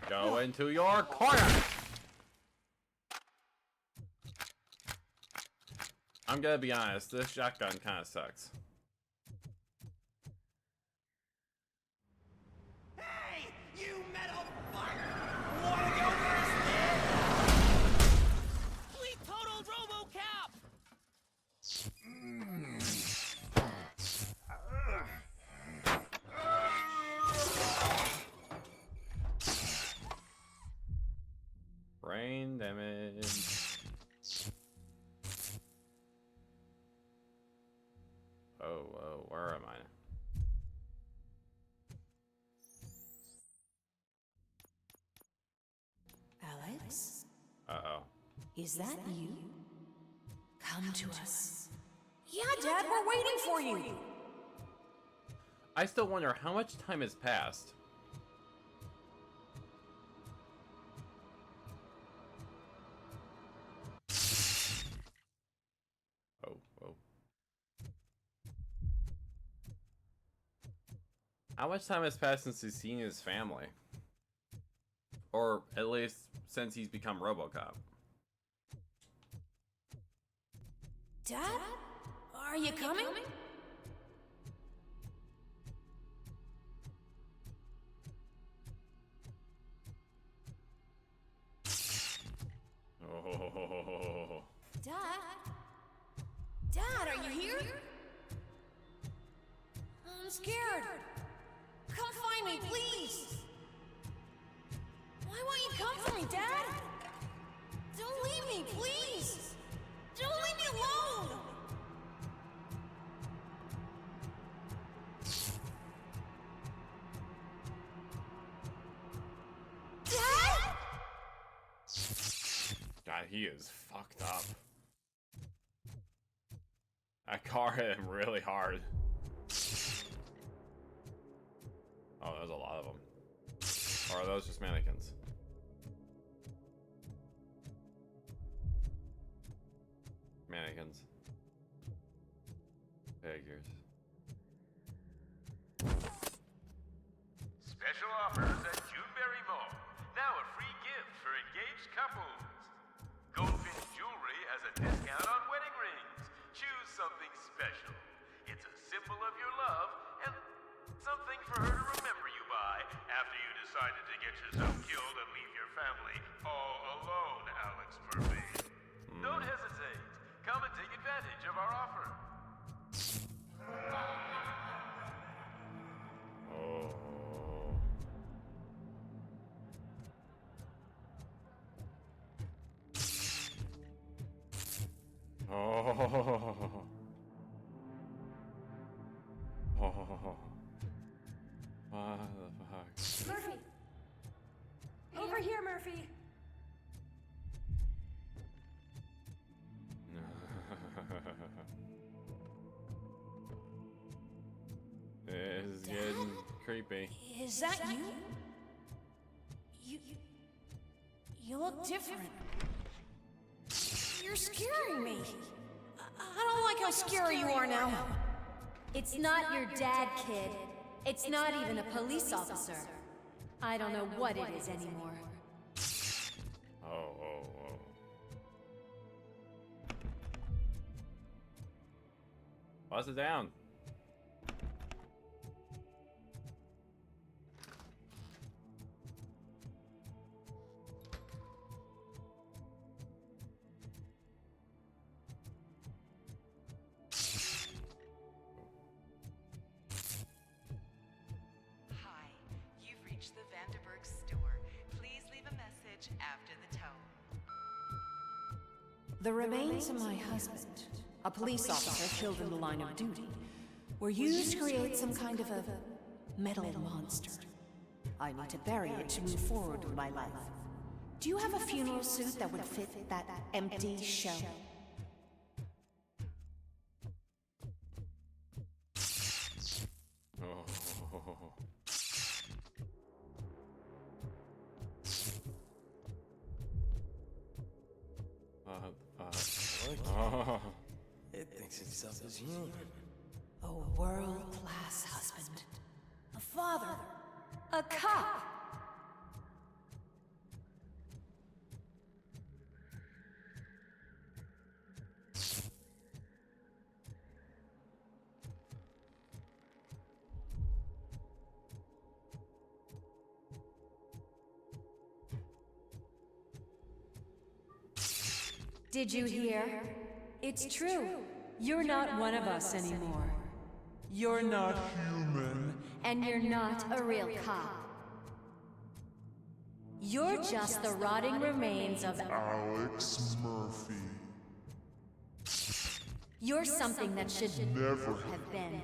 Go into your corner! I'm gonna be honest, this shotgun kinda sucks. Hey, you metal fuck! Wanna go first, then? We totaled Robocop! Brain damage. Oh, where am I? Alex? Uh-oh. Is that you? Come to us. Yeah, Dad, we're waiting for you. I still wonder how much time has passed. Oh. How much time has passed since he's seen his family? Or at least since he's become Robocop. Dad? Are you coming? Oh. Dad? Dad, are you here? I'm scared. Come find me, please. Why won't you come for me, Dad? Don't leave me, please. Don't leave me alone. Dad? God, he is fucked up. That car hit him really hard. Oh, there's a lot of them. Or are those just mannequins? Mannequins. Figures. Special offers at Juneberry Mall. Now a free gift for engaged couples. Goldfinch Jewelry has a discount on wedding rings. special. It's a symbol of your love and something for her to remember you by after you decided to get yourself killed and leave your family all alone, Alex Murphy. Don't hesitate. Come and take advantage of our offer. Oh. Oh. What the fuck? Murphy! Over here, Murphy! It's getting creepy. Is that you? You look different. You're scaring me. I don't like how scary you are now. It's not your dad, kid. It's not even a police officer. I don't know what it is anymore. Oh. Bust it down. The remains of my husband, a police officer killed in the line of duty, were used to create some kind of a metal monster. I need to bury it to move forward with my life. Do you have a funeral suit that would fit that empty shell? It thinks itself as human. A world-class husband. A father. A cop. Did you hear? It's true. You're not one of us anymore. You're not human. And you're not a real cop. You're just the rotting remains of Alex Murphy. You're something that should Never have been.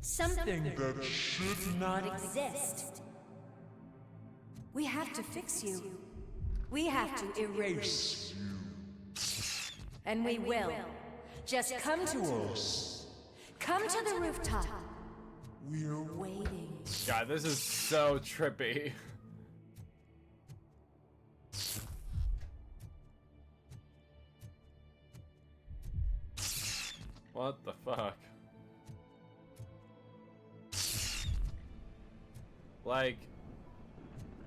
Something that should not exist. We have to fix you. We have to erase you. And we will. Just come to us. Come to the rooftop. We're waiting. God, this is so trippy. What the fuck? Like,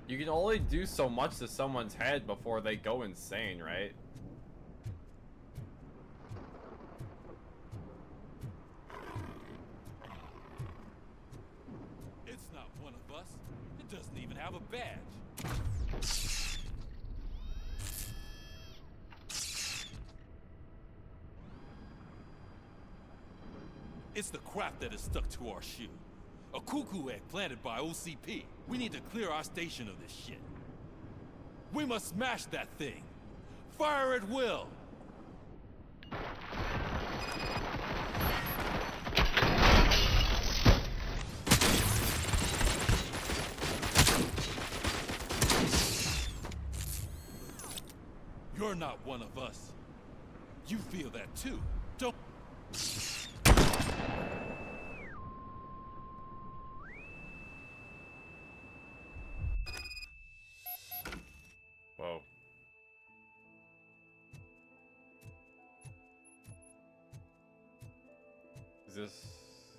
you can only do so much to someone's head before they go insane, right? It's not one of us. It doesn't even have a badge. It's the crap that is stuck to our shoe. A cuckoo egg planted by OCP. We need to clear our station of this shit. We must smash that thing. Fire at will. You're not one of us. You feel that too, don't... Whoa. Is this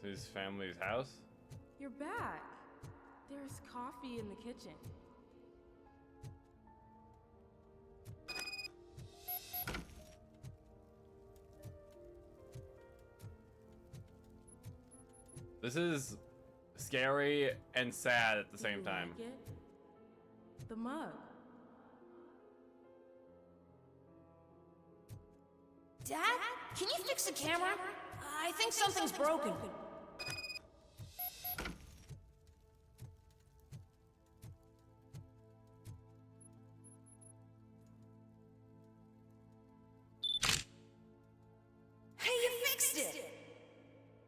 his family's house? You're back. There's coffee in the kitchen. This is scary and sad at the same time. Like it? The mug. Dad, can you fix the camera? I think something's broken. Hey, you fixed it!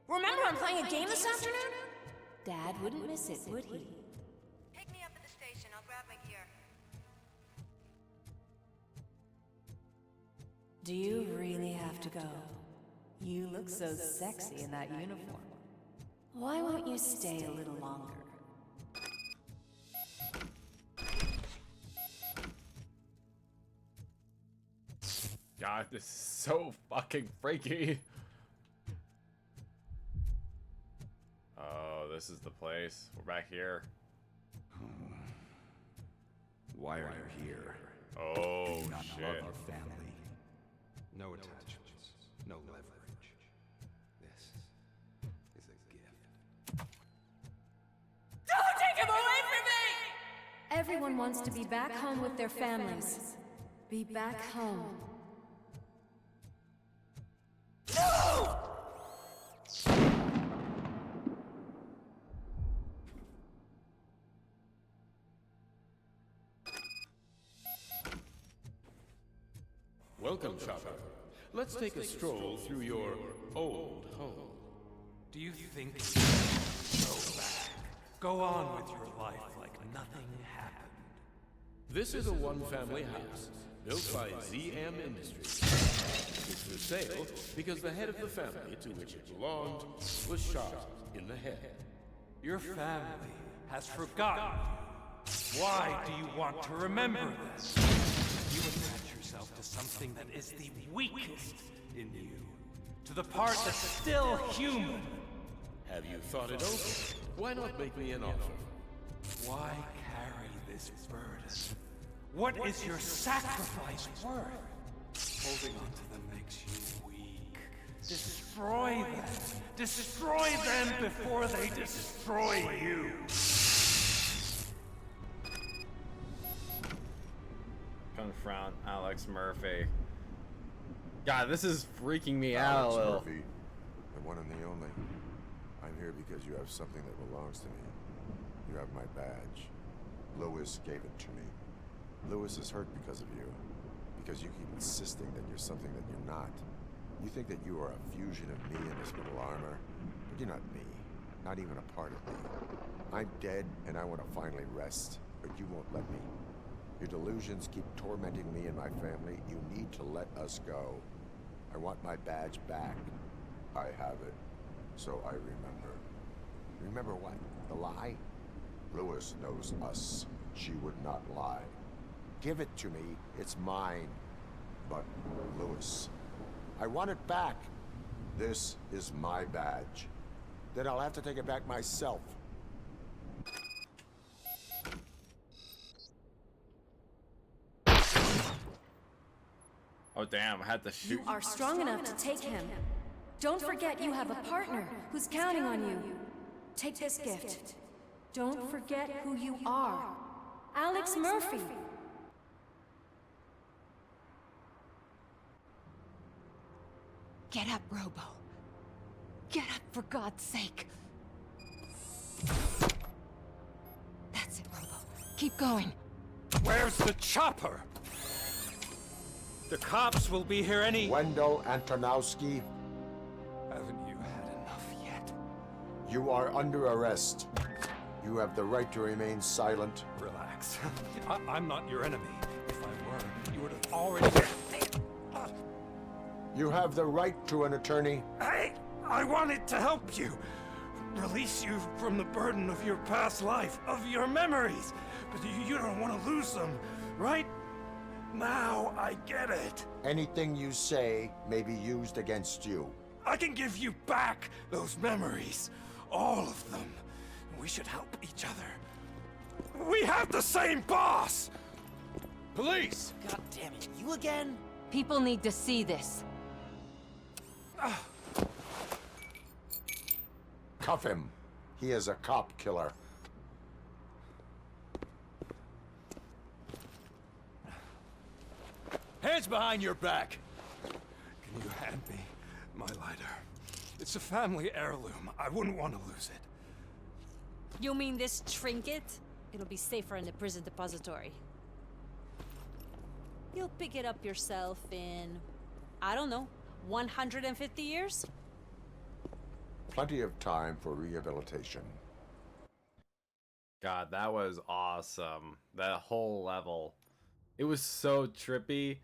Remember I'm playing a game this afternoon? Dad wouldn't miss it, would he? Pick me up at the station. I'll grab my gear. Do you really have to go? You look so sexy in that uniform. Why won't you stay a little longer? God, this is so fucking freaky. Oh, this is the place. We're back here. Why are you here? Oh, Do you not shit. love our family? No attachments, no leverage. This is a gift. Don't take him away from me! Everyone wants to be back home with their families. Be back home. No! Welcome, Chopper. Let's take a stroll through your old home. Do you think go back? Go on with your life like nothing happened. This is a one-family house built by ZM Industries. It's for sale because the head of the family to which it belonged was shot in the head. Your family has forgotten you. Why do you want to remember this? You attach yourself to something that is the weakest in you. To the part that's still human. Have you thought it over? Why not make me an offer? Why carry this burden? What is your sacrifice worth? Holding on to them makes you weak. Destroy them. Destroy them before they destroy you. Confront Alex Murphy. God, this is freaking me out a little. Murphy, the one and the only. I'm here because you have something that belongs to me. You have my badge. Lewis gave it to me. Lewis is hurt because of you. Because you keep insisting that you're something that you're not. You think that you are a fusion of me in this little armor, but you're not me. Not even a part of me. I'm dead, and I want to finally rest, but you won't let me. Your delusions keep tormenting me and my family. You need to let us go. I want my badge back. I have it, so I remember. Remember what? The lie? Lewis knows us. She would not lie. Give it to me. It's mine. But, Lewis, I want it back. This is my badge. Then I'll have to take it back myself. Oh damn, I had to shoot. You are strong enough to take him. Don't forget you have a partner who's counting on you. Take this gift. Don't forget who you are. Alex Murphy. Get up, Robo. Get up, for God's sake. That's it, Robo. Keep going. Where's the chopper? The cops will be here any... Wendell Antonowski. Haven't you had enough yet? You are under arrest. You have the right to remain silent. Relax. I'm not your enemy. If I were, you would have already... You have the right to an attorney. I wanted to help you. Release you from the burden of your past life, of your memories. But you don't want to lose them, right? Now I get it. Anything you say may be used against you. I can give you back those memories. All of them. We should help each other. We have the same boss! Police! God damn it, you again? People need to see this. Cuff him. He is a cop killer. Hands behind your back! Can you hand me my lighter? It's a family heirloom. I wouldn't want to lose it. You mean this trinket? It'll be safer in the prison depository. You'll pick it up yourself in, I don't know, 150 years? Plenty of time for rehabilitation. God, that was awesome. That whole level. It was so trippy.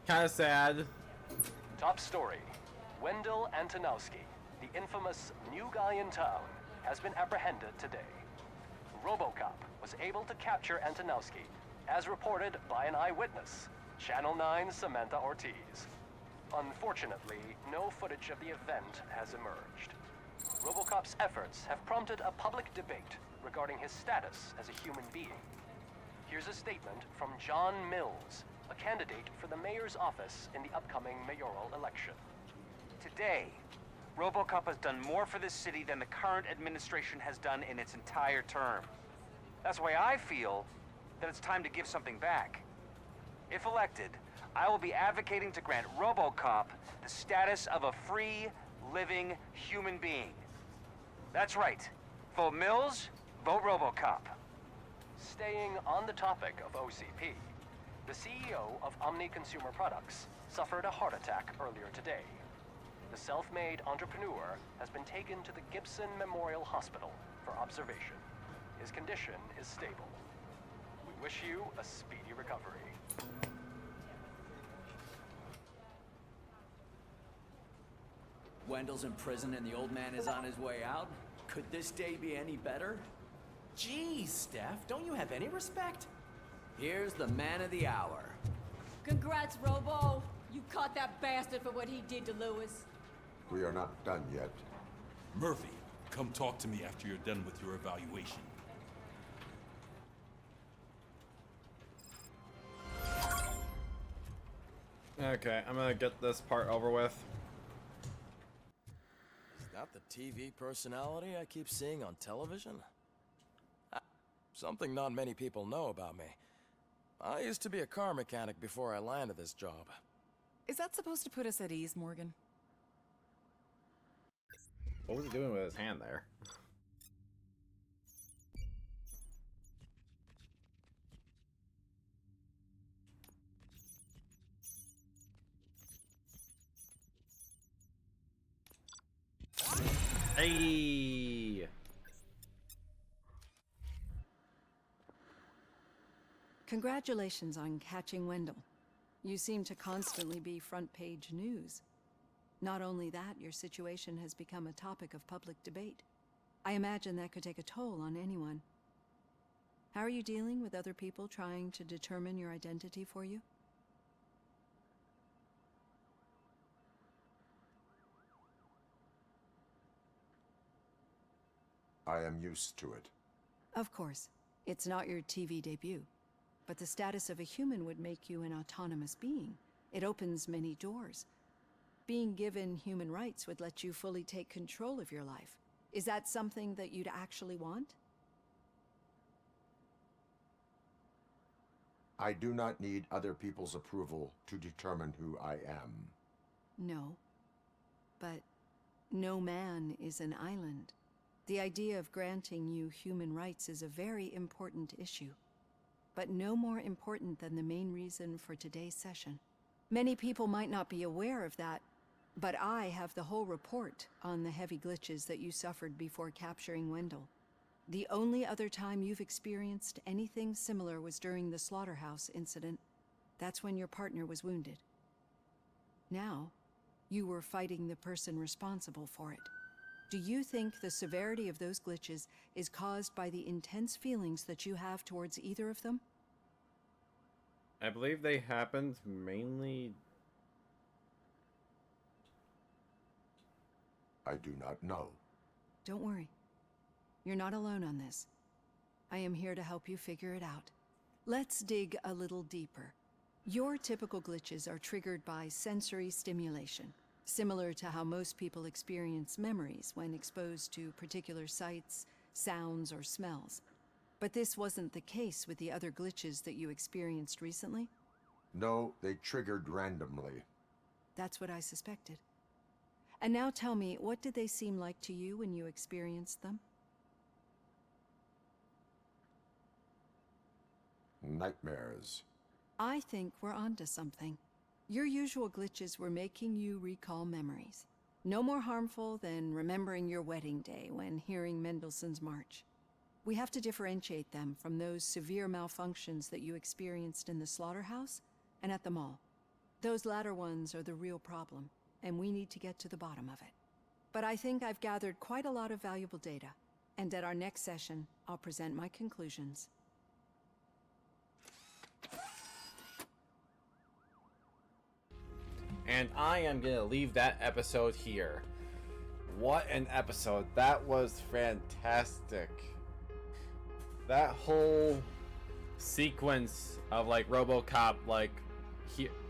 Kind of sad. Top story. Wendell Antonowski, the infamous new guy in town, has been apprehended today. Robocop was able to capture Antonowski, as reported by an eyewitness, Channel 9's Samantha Ortiz. Unfortunately, no footage of the event has emerged. Robocop's efforts have prompted a public debate regarding his status as a human being. Here's a statement from John Mills, a candidate for the mayor's office in the upcoming mayoral election. Today, Robocop has done more for this city than the current administration has done in its entire term. That's why I feel that it's time to give something back. If elected, I will be advocating to grant Robocop the status of a free, living human being. That's right. Vote Mills, vote Robocop. Staying on the topic of OCP, the CEO of Omni Consumer Products suffered a heart attack earlier today. The self-made entrepreneur has been taken to the Gibson Memorial Hospital for observation. His condition is stable. We wish you a speedy recovery. Wendell's in prison and the old man is on his way out? Could this day be any better? Jeez, Steph, don't you have any respect? Here's the man of the hour. Congrats, Robo! You caught that bastard for what he did to Lewis. We are not done yet. Murphy, come talk to me after you're done with your evaluation. Okay, I'm gonna get this part over with. Is that the TV personality I keep seeing on television? Something not many people know about me. I used to be a car mechanic before I landed this job. Is that supposed to put us at ease, Morgan? What was he doing with his hand there? Hey! Congratulations on catching Wendell. You seem to constantly be front-page news. Not only that, your situation has become a topic of public debate. I imagine that could take a toll on anyone. How are you dealing with other people trying to determine your identity for you? I am used to it. Of course. It's not your TV debut. But the status of a human would make you an autonomous being. It opens many doors. Being given human rights would let you fully take control of your life. Is that something that you'd actually want? I do not need other people's approval to determine who I am. No. But no man is an island. The idea of granting you human rights is a very important issue. But no more important than the main reason for today's session. Many people might not be aware of that, but I have the whole report on the heavy glitches that you suffered before capturing Wendell. The only other time you've experienced anything similar was during the slaughterhouse incident. That's when your partner was wounded. Now, you were fighting the person responsible for it. Do you think the severity of those glitches is caused by the intense feelings that you have towards either of them? I believe they happened mainly... I do not know. Don't worry. You're not alone on this. I am here to help you figure it out. Let's dig a little deeper. Your typical glitches are triggered by sensory stimulation. similar to how most people experience memories when exposed to particular sights, sounds, or smells. But this wasn't the case with the other glitches that you experienced recently? No, they triggered randomly. That's what I suspected. And now tell me, what did they seem like to you when you experienced them? Nightmares. I think we're onto something. Your usual glitches were making you recall memories. No more harmful than remembering your wedding day when hearing Mendelssohn's March. We have to differentiate them from those severe malfunctions that you experienced in the slaughterhouse and at the mall. Those latter ones are the real problem, and we need to get to the bottom of it. But I think I've gathered quite a lot of valuable data, and at our next session, I'll present my conclusions. And I am gonna leave that episode here. What an episode. That was fantastic. That whole sequence of like Robocop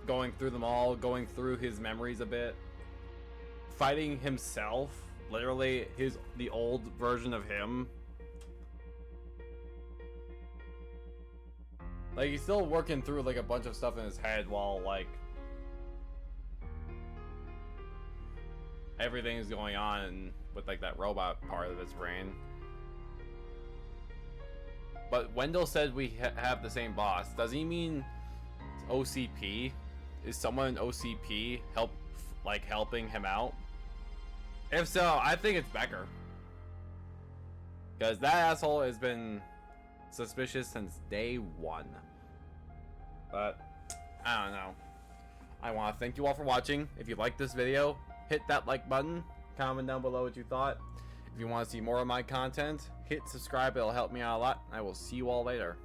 going through them all, going through his memories a bit, fighting himself, literally the old version of him. Like he's still working through like a bunch of stuff in his head while like everything is going on with like that robot part of his brain. But Wendell said we have the same boss. Does he mean OCP? Is someone in OCP helping him out? If so, I think it's Becker. Because that asshole has been suspicious since day one. But I don't know. I want to thank you all for watching. If you liked this video, hit that like button. Comment down below what you thought. If you want to see more of my content, hit subscribe. It'll help me out a lot. I will see you all later.